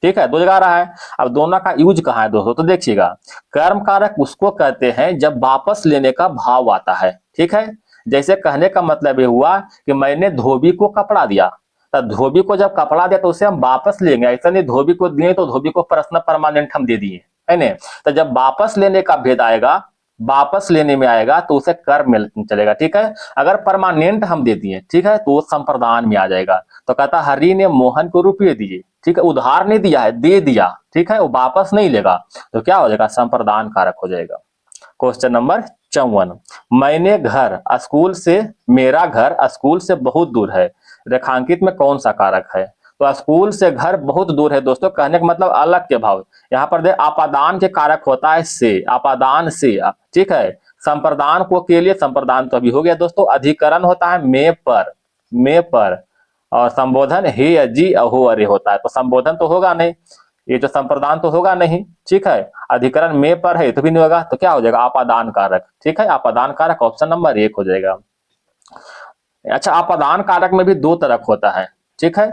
ठीक है, 2 जगह आ रहा है। अब दोनों का यूज कहाँ है दोस्तों? तो देखिएगा, कर्म कारक उसको कहते हैं जब वापस लेने का भाव आता है, ठीक है। जैसे कहने का मतलब ये हुआ कि मैंने धोबी को कपड़ा दिया, तो धोबी को जब कपड़ा दिया तो उसे हम वापस लेंगे, ऐसा नहीं धोबी को दिए तो धोबी को प्रश्न परमानेंट हम दे दिए, है ना। तो जब वापस लेने का भेद आएगा, वापस लेने में आएगा, तो उसे कर्म में चलेगा, ठीक है। अगर परमानेंट हम दे दिए, ठीक है, तो वो संप्रदान में आ जाएगा। तो कहता हरि ने मोहन को रुपये दिए, ठीक है, उधार नहीं दिया है, दे दिया, ठीक है, वो वापस नहीं लेगा, तो क्या हो जाएगा? संप्रदान कारक हो जाएगा। क्वेश्चन नंबर 54, मैंने घर स्कूल से, मेरा घर स्कूल से बहुत दूर है, रेखांकित में कौन सा कारक है? तो स्कूल से घर बहुत दूर है दोस्तों, कहने का मतलब अलग के भाव। यहाँ पर दे आपादान के कारक होता है से, आपादान से, ठीक है। संप्रदान को के लिए, संप्रदान तो अभी हो गया दोस्तों। अधिकरण होता है में पर, में पर, और संबोधन हे जी अहो अरे होता है, तो संबोधन तो होगा नहीं, ये जो संप्रदान तो होगा नहीं, ठीक है। अधिकरण में पर है तो भी नहीं होगा, तो क्या हो जाएगा? आपादान कारक, ठीक है, आपादान कारक ऑप्शन नंबर 1 हो जाएगा। अच्छा, आपादान कारक में भी 2 तरह होता है, ठीक है।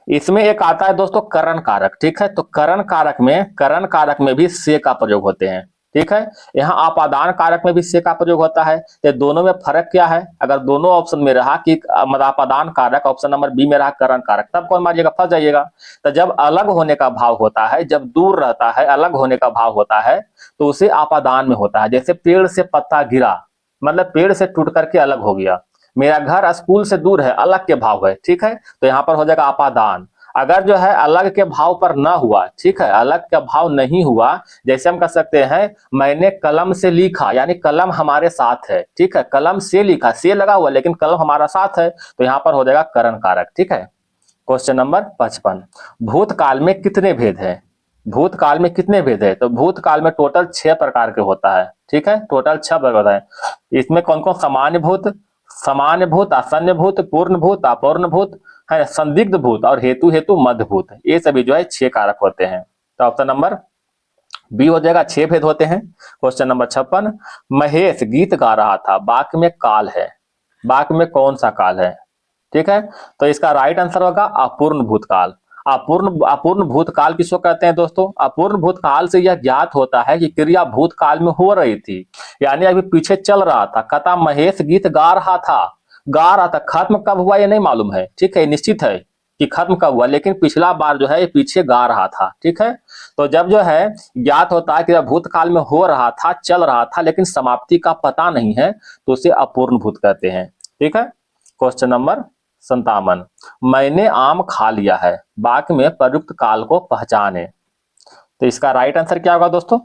इसमें एक आता है दोस्तों करण कारक, ठीक है। तो करण कारक में भी से का प्रयोग होते हैं, ठीक है। यहाँ आपादान कारक में भी से का प्रयोग होता है। तो दोनों में फर्क क्या है? अगर दोनों ऑप्शन में रहा कि मतलब आपादान कारक, ऑप्शन नंबर बी में रहा करण कारक, तब कौन मारिएगा? फंस जाइएगा। तो जब अलग होने का भाव होता है, जब दूर रहता है, अलग होने का भाव होता है, तो उसे आपादान में होता है। जैसे पेड़ से पत्ता गिरा, मतलब पेड़ से टूट करके अलग हो गया। मेरा घर स्कूल से दूर है, अलग के भाव है, ठीक है। तो यहाँ पर हो जाएगा आपादान। अगर जो है अलग के भाव पर ना हुआ, ठीक है, अलग का भाव नहीं हुआ, जैसे हम कह सकते हैं मैंने कलम से लिखा, यानी कलम हमारे साथ है, ठीक है। कलम से लिखा, से लगा हुआ लेकिन कलम हमारा साथ है, तो यहाँ पर हो जाएगा करण कारक, ठीक है। क्वेश्चन नंबर 55, भूतकाल में कितने भेद हैं? भूतकाल में कितने भेद है? तो भूतकाल में टोटल 6 प्रकार के होता है, ठीक है। टोटल 6 प्रकार होता है। इसमें कौन कौन? सामान्य भूत, आसन्न भूत, पूर्ण भूत, अपूर्ण भूत है, संदिग्ध भूत और हेतु हेतु मध्य भूत। ये सभी जो है 6 कारक होते हैं। तो ऑप्शन नंबर बी हो जाएगा, 6 भेद होते हैं। क्वेश्चन नंबर 56, महेश गीत गा रहा था, वाक्य में काल है, वाक्य में कौन सा काल है? ठीक है। तो इसका राइट आंसर होगा अपूर्ण भूतकाल। अपूर्ण भूतकाल किसको कहते हैं दोस्तों? अपूर्ण भूतकाल से यह ज्ञात होता है कि क्रिया भूतकाल में हो रही थी, यानी अभी पीछे चल रहा था। कथा महेश गीत गा रहा था, खत्म कब हुआ ये नहीं मालूम है, ठीक है। निश्चित है कि खत्म कब हुआ, लेकिन पिछला बार जो है ये पीछे गा रहा था, ठीक है। तो जब जो है ज्ञात होता है कि भूतकाल में हो रहा था, चल रहा था, लेकिन समाप्ति का पता नहीं है, तो उसे अपूर्ण भूत कहते हैं, ठीक है। क्वेश्चन नंबर 57, मैंने आम खा लिया है, वाक्य में प्रयुक्त काल को पहचाने। तो इसका राइट आंसर क्या होगा दोस्तों?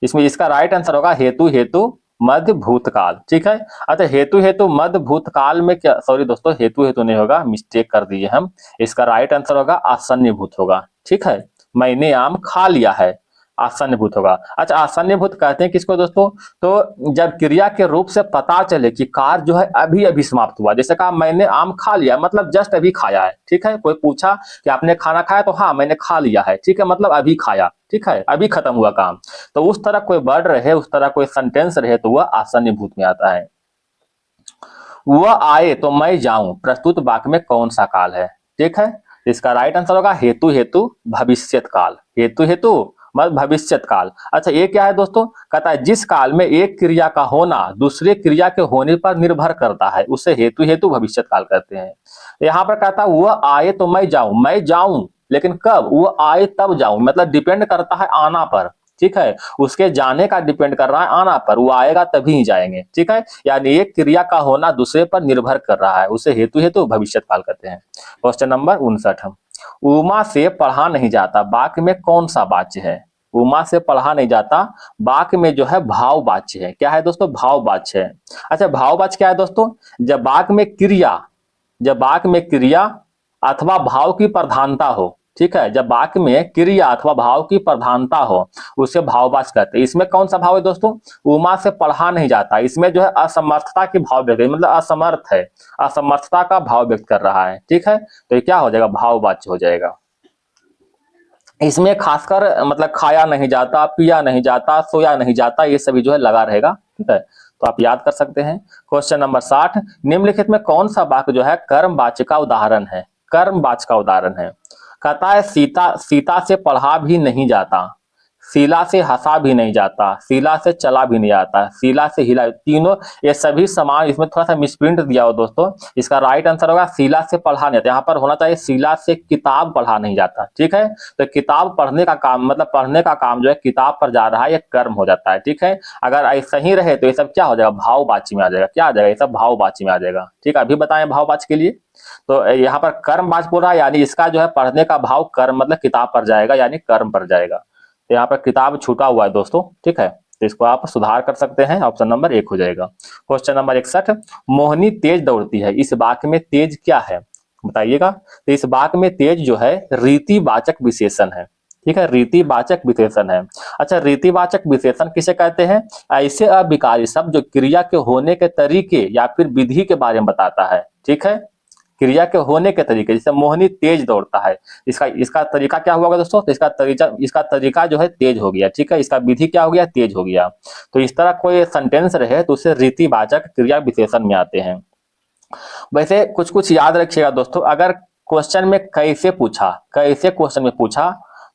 इसमें इसका राइट आंसर होगा हेतु हेतु मध्य भूतकाल, ठीक है। अच्छा, हेतु हेतु मध्य भूतकाल में क्या, सॉरी दोस्तों, हेतु हेतु नहीं होगा, मिस्टेक कर दिए हम। इसका राइट आंसर होगा आसन्न भूत होगा, ठीक है। मैंने आम खा लिया है, आसन्न भूत होगा। अच्छा, आसन्न भूत कहते हैं किसको दोस्तों? तो जब क्रिया के रूप से पता चले कि कार्य जो है अभी अभी समाप्त हुआ, जैसे कहा मैंने आम खा लिया, मतलब जस्ट अभी खाया है, ठीक है। कोई पूछा कि आपने खाना खाया, तो हाँ मैंने खा लिया है, ठीक है, मतलब अभी खाया, ठीक है, अभी खत्म हुआ काम। तो उस तरह कोई वर्ड रहे, उस तरह कोई सेंटेंस रहे, तो वह आसन्न भूत में आता है। वह आए तो मैं जाऊं, प्रस्तुत वाक्य में कौन सा काल है? ठीक है। इसका राइट आंसर होगा हेतु हेतु भविष्यत काल, हेतु हेतु मतलब भविष्यत काल। अच्छा, ये क्या है दोस्तों? कहता है जिस काल में एक क्रिया का होना दूसरे क्रिया के होने पर निर्भर करता है, उसे हेतु हेतु भविष्यत काल कहते हैं। यहाँ पर कहता है वह आए तो मैं जाऊं, लेकिन कब? वह आए तब जाऊं, मतलब डिपेंड करता है आना पर, ठीक है। उसके जाने का डिपेंड कर रहा है आना पर, वो आएगा तभी ही जाएंगे, ठीक है। यानी एक क्रिया का होना दूसरे पर निर्भर कर रहा है, उसे हेतु हेतु भविष्यत काल कहते हैं। क्वेश्चन नंबर 59, उमा से पढ़ा नहीं जाता, वाक्य में कौन सा वाच्य है? उमा से पढ़ा नहीं जाता, वाक्य में जो है भाव वाच्य है। क्या है दोस्तों? भाव वाच्य है। अच्छा, भाव वाच्य क्या है दोस्तों? जब वाक्य में क्रिया अथवा भाव की प्रधानता हो, ठीक है, जब वाक्य में क्रिया अथवा भाव की प्रधानता हो, उसे भाववाच्य कहते हैं। इसमें कौन सा भाव है दोस्तों? उमा से पढ़ा नहीं जाता, इसमें जो है असमर्थता की भाव व्यक्त, मतलब असमर्थ है, असमर्थता का भाव व्यक्त कर रहा है, ठीक है। तो ये क्या हो जाएगा? भाववाच्य हो जाएगा। इसमें खासकर मतलब खाया नहीं जाता, पिया नहीं जाता, सोया नहीं जाता, ये सभी जो है लगा रहेगा, ठीक है। तो आप याद कर सकते हैं। क्वेश्चन नंबर 60, निम्नलिखित में कौन सा वाक्य जो है कर्मवाच्य का उदाहरण है? कर्मवाच्य का उदाहरण है। कहता है सीता से पढ़ा भी नहीं जाता, शीला से हंसा भी नहीं जाता, शीला से चला भी नहीं आता, शीला से हिला, तीनों ये सभी समान। इसमें थोड़ा सा मिसप्रिंट दिया हो दोस्तों। इसका राइट आंसर होगा शीला से पढ़ा नहीं जाता, यहाँ पर होना चाहिए शीला से किताब पढ़ा नहीं जाता, ठीक है। तो किताब पढ़ने का काम, मतलब पढ़ने का काम जो है किताब पर जा रहा है, ये कर्म हो जाता है, ठीक है। अगर ऐसा ही रहे तो ये सब क्या हो जाएगा? भाववाच्य में आ जाएगा। क्या आ जाएगा? ये सब भाववाच्य में आ जाएगा, ठीक है। अभी बताएं भाववाच्य के लिए। तो यहाँ पर कर्मवाच्य बोल रहा है, यानी इसका जो है पढ़ने का भाव कर्म मतलब किताब पर जाएगा, यानी कर्म पर जाएगा। तो यहाँ पर किताब छूटा हुआ है दोस्तों, ठीक है। तो इसको आप सुधार कर सकते हैं, ऑप्शन नंबर 1 हो जाएगा। क्वेश्चन नंबर 61, मोहिनी तेज दौड़ती है, इस वाक्य में तेज क्या है? बताइएगा। तो इस वाक्य में तेज जो है रीतिवाचक विशेषण है, ठीक है, रीतिवाचक विशेषण है। अच्छा, रीतिवाचक विशेषण किसे कहते हैं? ऐसे अविकारी शब्द जो क्रिया के होने के तरीके या फिर विधि के बारे में बताता है, ठीक है, क्रिया के होने के तरीके। जैसे मोहिनी तेज दौड़ता है, इसका तरीका क्या हुआ दोस्तों? तो इसका तरीका जो है तेज हो गया, ठीक है। इसका विधि क्या हो गया? तेज हो गया। तो इस तरह कोई सेंटेंस रहे तो उसे रीतिवाचक क्रिया विशेषण में आते हैं। वैसे कुछ कुछ याद रखिएगा दोस्तों, अगर क्वेश्चन में कैसे पूछा, कैसे क्वेश्चन में पूछा,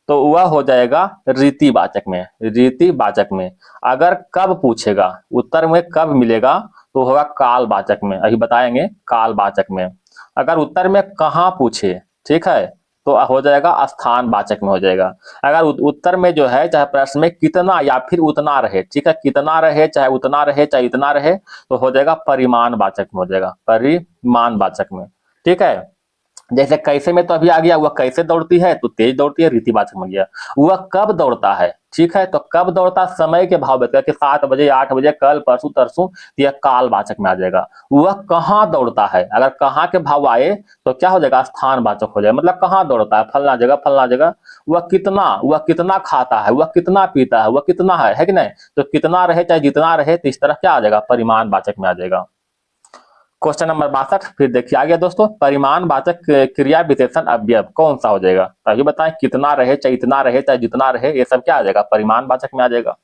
तो वह हो जाएगा रीतिवाचक में, रीतिवाचक में। अगर कब पूछेगा, उत्तर में कब मिलेगा, तो होगा कालवाचक में, अभी बताएंगे कालवाचक में। अगर उत्तर में कहाँ पूछे, ठीक है, तो हो जाएगा स्थानवाचक में हो जाएगा। अगर उत्तर में जो है चाहे प्रश्न में कितना या फिर उतना रहे, ठीक है, कितना रहे चाहे उतना रहे चाहे इतना रहे, तो हो जाएगा परिमाणवाचक में हो जाएगा, परिमाणवाचक में, ठीक है। जैसे कैसे में तो अभी आ गया, वह कैसे दौड़ती है तो तेज दौड़ती है, रीतिवाचक में गया। वह कब दौड़ता है, ठीक है, तो कब दौड़ता समय के भाव में कि 7 बजे 8 बजे कल परसों तरसों, तो यह कालवाचक में आ जाएगा। वह कहाँ दौड़ता है, अगर कहाँ के भाव आए तो क्या हो जाएगा, स्थानवाचक हो जाएगा, मतलब कहाँ दौड़ता है, फलना जगह फलना जगह। वह कितना खाता है, वह कितना पीता है, वह कितना है कि नहीं, तो कितना रहे चाहे जितना रहे, तो इस तरह क्या आ जाएगा, परिमाणवाचक में आ जाएगा। क्वेश्चन नंबर 62 फिर देखिए आ गया दोस्तों, परिमाणवाचक क्रिया विशेषण अवयव कौन सा हो जाएगा, तो अभी बताएं, कितना रहे चाहे इतना रहे चाहे जितना रहे, ये सब क्या आ जाएगा, परिमाणवाचक में आ जाएगा।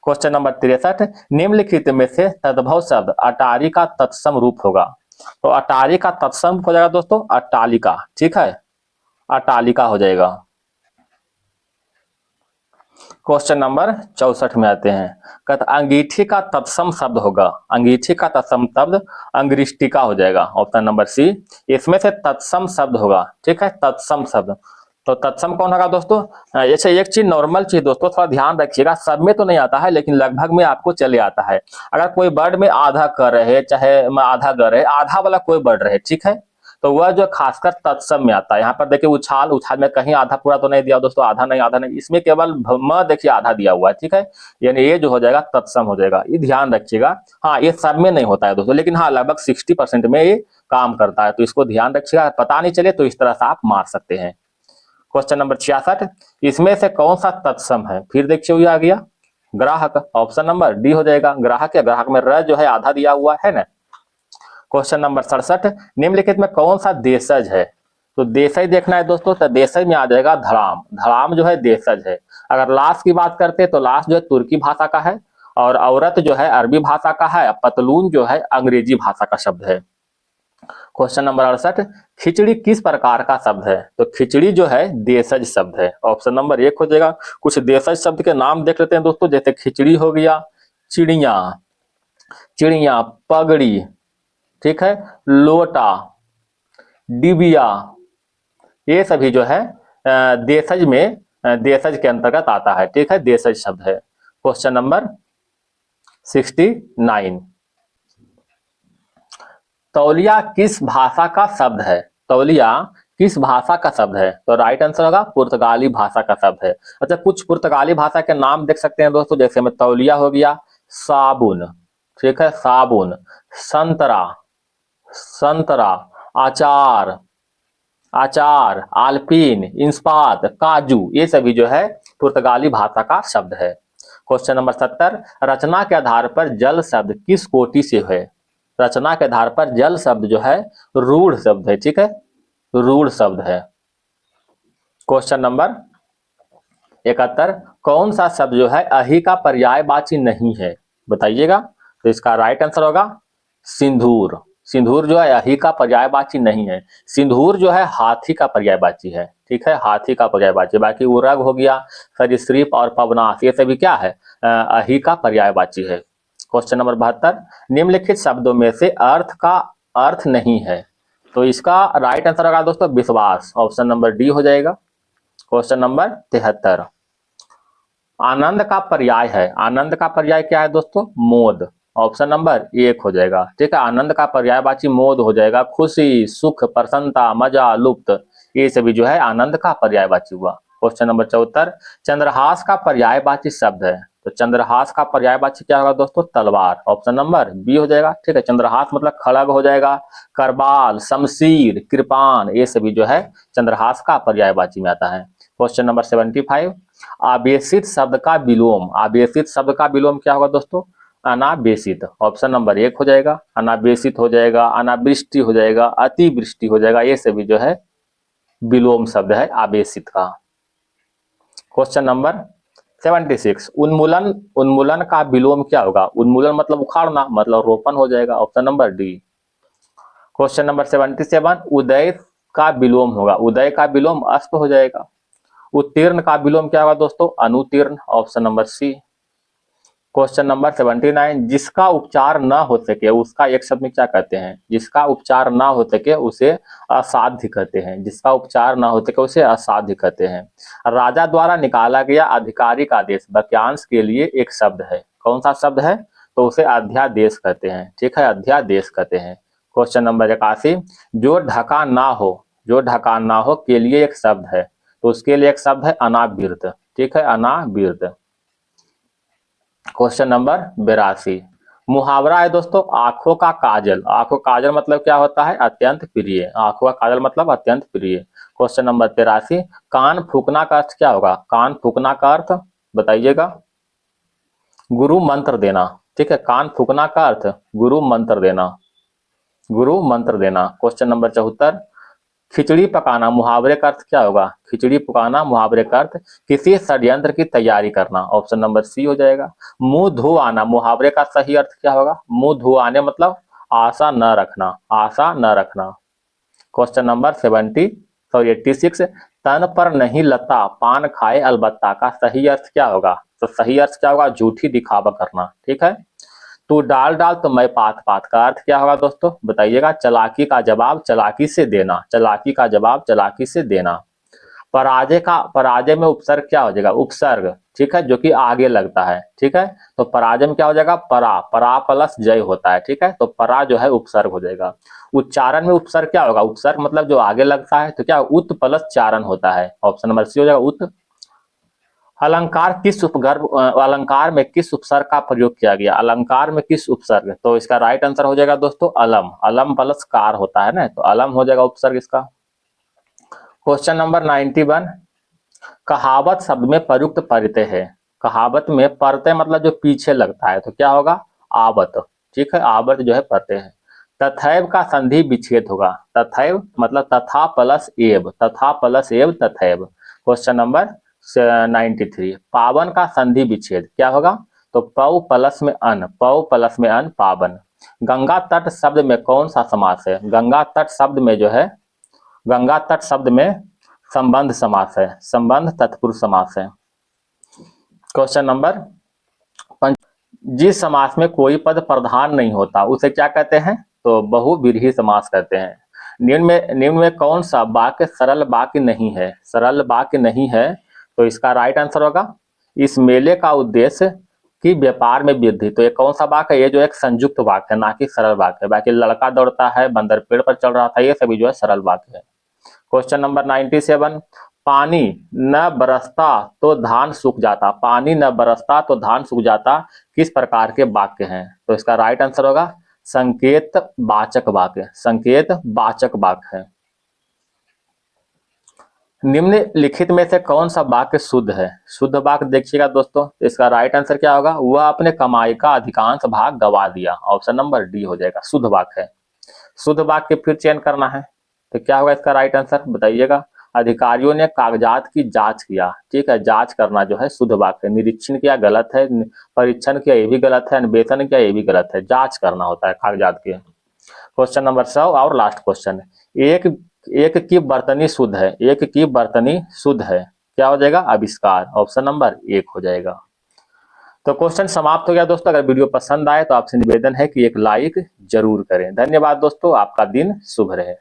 क्वेश्चन नंबर 63, निम्नलिखित में से तद्भव शब्द अटारी का तत्सम रूप होगा, तो अटारी का तत्सम हो जाएगा दोस्तों अट्टालिका, ठीक है, अट्टालिका हो जाएगा। क्वेश्चन नंबर 64 में आते हैं, कहते अंगीठी का तत्सम शब्द होगा, अंगीठी का तत्सम शब्द अंगृष्टिका हो जाएगा, ऑप्शन नंबर सी। इसमें से तत्सम शब्द होगा, ठीक है, तत्सम शब्द, तो तत्सम कौन होगा दोस्तों, ऐसे एक चीज नॉर्मल चीज दोस्तों थोड़ा ध्यान रखिएगा, सब में तो नहीं आता है लेकिन लगभग में आपको चले आता है। अगर कोई वर्ड में आधा कर रहे चाहे आधा कर रहे, आधा वाला कोई वर्ड रहे, ठीक है, तो वह जो खासकर तत्सम में आता है। यहाँ पर देखिए उछाल, उछाल में कहीं आधा पूरा तो नहीं दिया दोस्तों, आधा नहीं आधा नहीं, इसमें केवल म देखिए आधा दिया हुआ है, ठीक है, यानी ये जो हो जाएगा तत्सम हो जाएगा, ये ध्यान रखिएगा। हाँ ये सब में नहीं होता है दोस्तों, लेकिन हाँ लगभग 60% में ये काम करता है, तो इसको ध्यान रखिएगा, पता नहीं चले तो इस तरह से आप मार सकते हैं। क्वेश्चन नंबर 66, इसमें से कौन सा तत्सम है, फिर देखिए ये आ गया ग्राहक, ऑप्शन नंबर डी हो जाएगा, ग्राहक, या ग्राहक में र जो है आधा दिया हुआ है ना। क्वेश्चन नंबर 67, निम्नलिखित में कौन सा देशज है, तो देशज देखना है दोस्तों, तो देशज में आ जाएगा धड़ाम, धड़ाम जो है देशज है। अगर लाश की बात करते तो लाश जो है तुर्की भाषा का है, और औरत जो है अरबी भाषा का है, पतलून जो है अंग्रेजी भाषा का शब्द है। क्वेश्चन नंबर 68, खिचड़ी किस प्रकार का शब्द है, तो खिचड़ी जो है देशज शब्द है, ऑप्शन नंबर 1 हो जाएगा। कुछ देशज शब्द के नाम देख लेते हैं दोस्तों, जैसे खिचड़ी हो गया, चिड़िया, चिड़िया, पगड़ी, ठीक है, लोटा, डिबिया, ये सभी जो है देशज में देशज के अंतर्गत आता है, ठीक है, देशज शब्द है। क्वेश्चन नंबर 69, तौलिया किस भाषा का शब्द है, तौलिया किस भाषा का शब्द है, तो राइट आंसर होगा पुर्तगाली भाषा का शब्द है। अच्छा कुछ पुर्तगाली भाषा के नाम देख सकते हैं दोस्तों, जैसे में तौलिया हो गया, साबुन, ठीक है, साबुन, संतरा, संतरा, आचार, आचार, आल्पिन, इंस्पात, काजू, ये सभी जो है पुर्तगाली भाषा का शब्द है। क्वेश्चन नंबर 70, रचना के आधार पर जल शब्द किस कोटि से है, रचना के आधार पर जल शब्द जो है रूढ़ शब्द है, ठीक है, रूढ़ शब्द है। क्वेश्चन नंबर 71, कौन सा शब्द जो है अहि का पर्यायवाची नहीं है, बताइएगा, तो इसका राइट आंसर होगा सिंदूर, सिंदूर जो है अहि का पर्यायवाची नहीं है, सिंदूर जो है हाथी का पर्यायवाची है, ठीक है, हाथी का पर्यायवाची, बाकी उरग हो गया, सरीसृप और पवनास, ये सभी क्या है अहि का पर्यायवाची है। क्वेश्चन नंबर 72, निम्नलिखित शब्दों में से अर्थ का अर्थ नहीं है, तो इसका राइट आंसर होगा दोस्तों विश्वास, ऑप्शन नंबर डी हो जाएगा। क्वेश्चन नंबर 73, आनंद का पर्याय है, आनंद का पर्याय क्या है दोस्तों, मोद, ऑप्शन नंबर 1 हो जाएगा, ठीक है, आनंद का पर्यायवाची मोद हो जाएगा, खुशी, सुख, प्रसन्नता, मजा, लुप्त, ये सभी जो है आनंद का पर्यायवाची हुआ। क्वेश्चन नंबर 74, चंद्रहास का पर्यायवाची शब्द है, तो चंद्रहास का पर्यायवाची क्या होगा दोस्तों, तलवार, ऑप्शन नंबर बी हो जाएगा, ठीक है, चंद्रहास मतलब खड़ग हो जाएगा, करबाल, शमशीर, कृपान, ये सभी जो है चंद्रहास का पर्यायवाची में आता है। क्वेश्चन नंबर 75, आवेशित शब्द का विलोम, आवेशित शब्द का विलोम क्या होगा दोस्तों, अनावेशित, ऑप्शन नंबर 1 हो जाएगा, अनावेशित हो जाएगा, अनावृष्टि हो जाएगा, अतिवृष्टि हो जाएगा, ये सभी जो है विलोम शब्द है आवेशित का। क्वेश्चन नंबर 76, उन्मूलन, उन्मूलन का विलोम क्या होगा, उन्मूलन मतलब उखाड़ना, मतलब रोपण हो जाएगा, option number D. Question number 77, उदय का विलोम होगा, उदय का विलोम अस्त हो जाएगा। उत्तीर्ण का विलोम क्या होगा दोस्तों, अनुतीर्ण, option number C. Question number 79, जिसका उपचार न हो सके उसका एक शब्द में क्या कहते हैं, जिसका उपचार ना हो सके उसे असाध्य कहते हैं, जिसका उपचार ना हो सके उसे असाध्य कहते हैं। राजा द्वारा निकाला गया आधिकारिक आदेश वाक्यांश के लिए एक शब्द है, कौन सा शब्द है, तो उसे अध्यादेश कहते हैं, ठीक है, अध्यादेश कहते हैं। क्वेश्चन नंबर 81, जो ढका ना हो, जो ढका ना हो के लिए एक शब्द है, तो उसके लिए एक शब्द है अनावृत, ठीक है, अनावृत। क्वेश्चन नंबर 82, मुहावरा है दोस्तों, आंखों का काजल, आंखों का काजल मतलब क्या होता है, अत्यंत प्रिय, आंखों का काजल मतलब अत्यंत प्रिय। क्वेश्चन नंबर 83, कान फूकना का अर्थ क्या होगा, कान फूकना का अर्थ बताइएगा, गुरु मंत्र देना, ठीक है, कान फूकना का अर्थ गुरु मंत्र देना, गुरु मंत्र देना। क्वेश्चन नंबर 74, खिचड़ी पकाना मुहावरे का अर्थ क्या होगा, खिचड़ी पकाना मुहावरे का अर्थ किसी षड्यंत्र की तैयारी करना, ऑप्शन नंबर सी हो जाएगा। मुंह धो आना मुहावरे का सही अर्थ क्या होगा, मुंह धो आने मतलब आशा न रखना, आशा न रखना। क्वेश्चन नंबर 86, तन पर नहीं लता पान खाए अलबत्ता का सही अर्थ क्या होगा, तो सही अर्थ क्या होगा, झूठी दिखावा करना, ठीक है। तू डाल डाल तो मैं पात पात का अर्थ क्या होगा दोस्तों बताइएगा, चालाकी का जवाब चालाकी से देना, चालाकी का जवाब चालाकी से देना। पराजय में उपसर्ग क्या हो जाएगा, उपसर्ग, ठीक है, जो कि आगे लगता है, ठीक है, तो पराजय में क्या हो जाएगा, परा, परा प्लस जय होता है, ठीक है, तो परा जो है उपसर्ग हो जाएगा। उच्चारण में उपसर्ग क्या होगा, उपसर्ग मतलब जो आगे लगता है, तो क्या उत प्लस चारण होता है, ऑप्शन नंबर सी हो जाएगा, उत। अलंकार किस उपगर्भ अलंकार में किस उपसर्ग का प्रयोग किया गया, अलंकार में किस उपसर्ग, तो इसका राइट आंसर हो जाएगा दोस्तों अलम, अलम प्लस कार होता है ना, तो अलम हो जाएगा उपसर्ग इसका। क्वेश्चन नंबर 91, कहावत शब्द में प्रयुक्त प्रत्यय है, कहावत में प्रत्यय मतलब जो पीछे लगता है, तो क्या होगा, आवत, ठीक है, आवत जो है प्रत्यय है। तथैव का संधि विच्छेद होगा, तथैव मतलब तथा प्लस एव, तथा प्लस एव तथैव। क्वेश्चन नंबर 93, पावन का संधि विच्छेद क्या होगा, तो पौ प्लस में अन, पौ प्लस में अन पावन। गंगा तट शब्द में कौन सा समास है, गंगा तट शब्द में जो है, गंगा तट शब्द में संबंध समास है, संबंध तत्पुरुष समास है। क्वेश्चन नंबर 5, जिस समास में कोई पद प्रधान नहीं होता उसे क्या कहते हैं, तो बहुव्रीहि समास कहते हैं। निम्न में कौन सा वाक्य सरल वाक्य नहीं है, सरल वाक्य नहीं है, तो इसका राइट आंसर होगा, इस मेले का उद्देश्य कि व्यापार में वृद्धि, तो ये कौन सा वाक्य है, ये जो एक संयुक्त वाक्य है, ना कि सरल वाक्य है, बाकी लड़का दौड़ता है बंदर पेड़ पर चढ़ रहा था, ये सभी जो है सरल वाक्य है। क्वेश्चन नंबर 97, पानी न बरसता तो धान सूख जाता, पानी न बरसता तो धान सूख जाता किस प्रकार के वाक्य हैं, तो इसका राइट आंसर होगा संकेत वाचक वाक्य, संकेत वाचक वाक्य है। निम्नलिखित में से कौन सा वाक्य शुद्ध है, शुद्ध वाक्य देखिएगा दोस्तों, तो इसका राइट आंसर क्या होगा, वह अपने कमाई का अधिकांश भाग गवा दिया, ऑप्शन नंबर डी हो जाएगा, शुद्ध वाक्य है। शुद्ध वाक्य फिर चयन करना है, तो क्या होगा इसका राइट आंसर बताइएगा, अधिकारियों ने कागजात की जांच किया, ठीक है, जांच करना जो है शुद्ध वाक्य, निरीक्षण किया गलत है, परीक्षण किया ये भी गलत है, अन्वेषण किया ये भी गलत है, जांच करना होता है कागजात के। क्वेश्चन नंबर 100 और लास्ट क्वेश्चन, एक एक की बर्तनी शुद्ध है, एक की बर्तनी शुद्ध है, क्या हो जाएगा, आविष्कार, ऑप्शन नंबर 1 हो जाएगा। तो क्वेश्चन समाप्त हो गया दोस्तों, अगर वीडियो पसंद आए तो आपसे निवेदन है कि एक लाइक जरूर करें। धन्यवाद दोस्तों, आपका दिन शुभ रहे।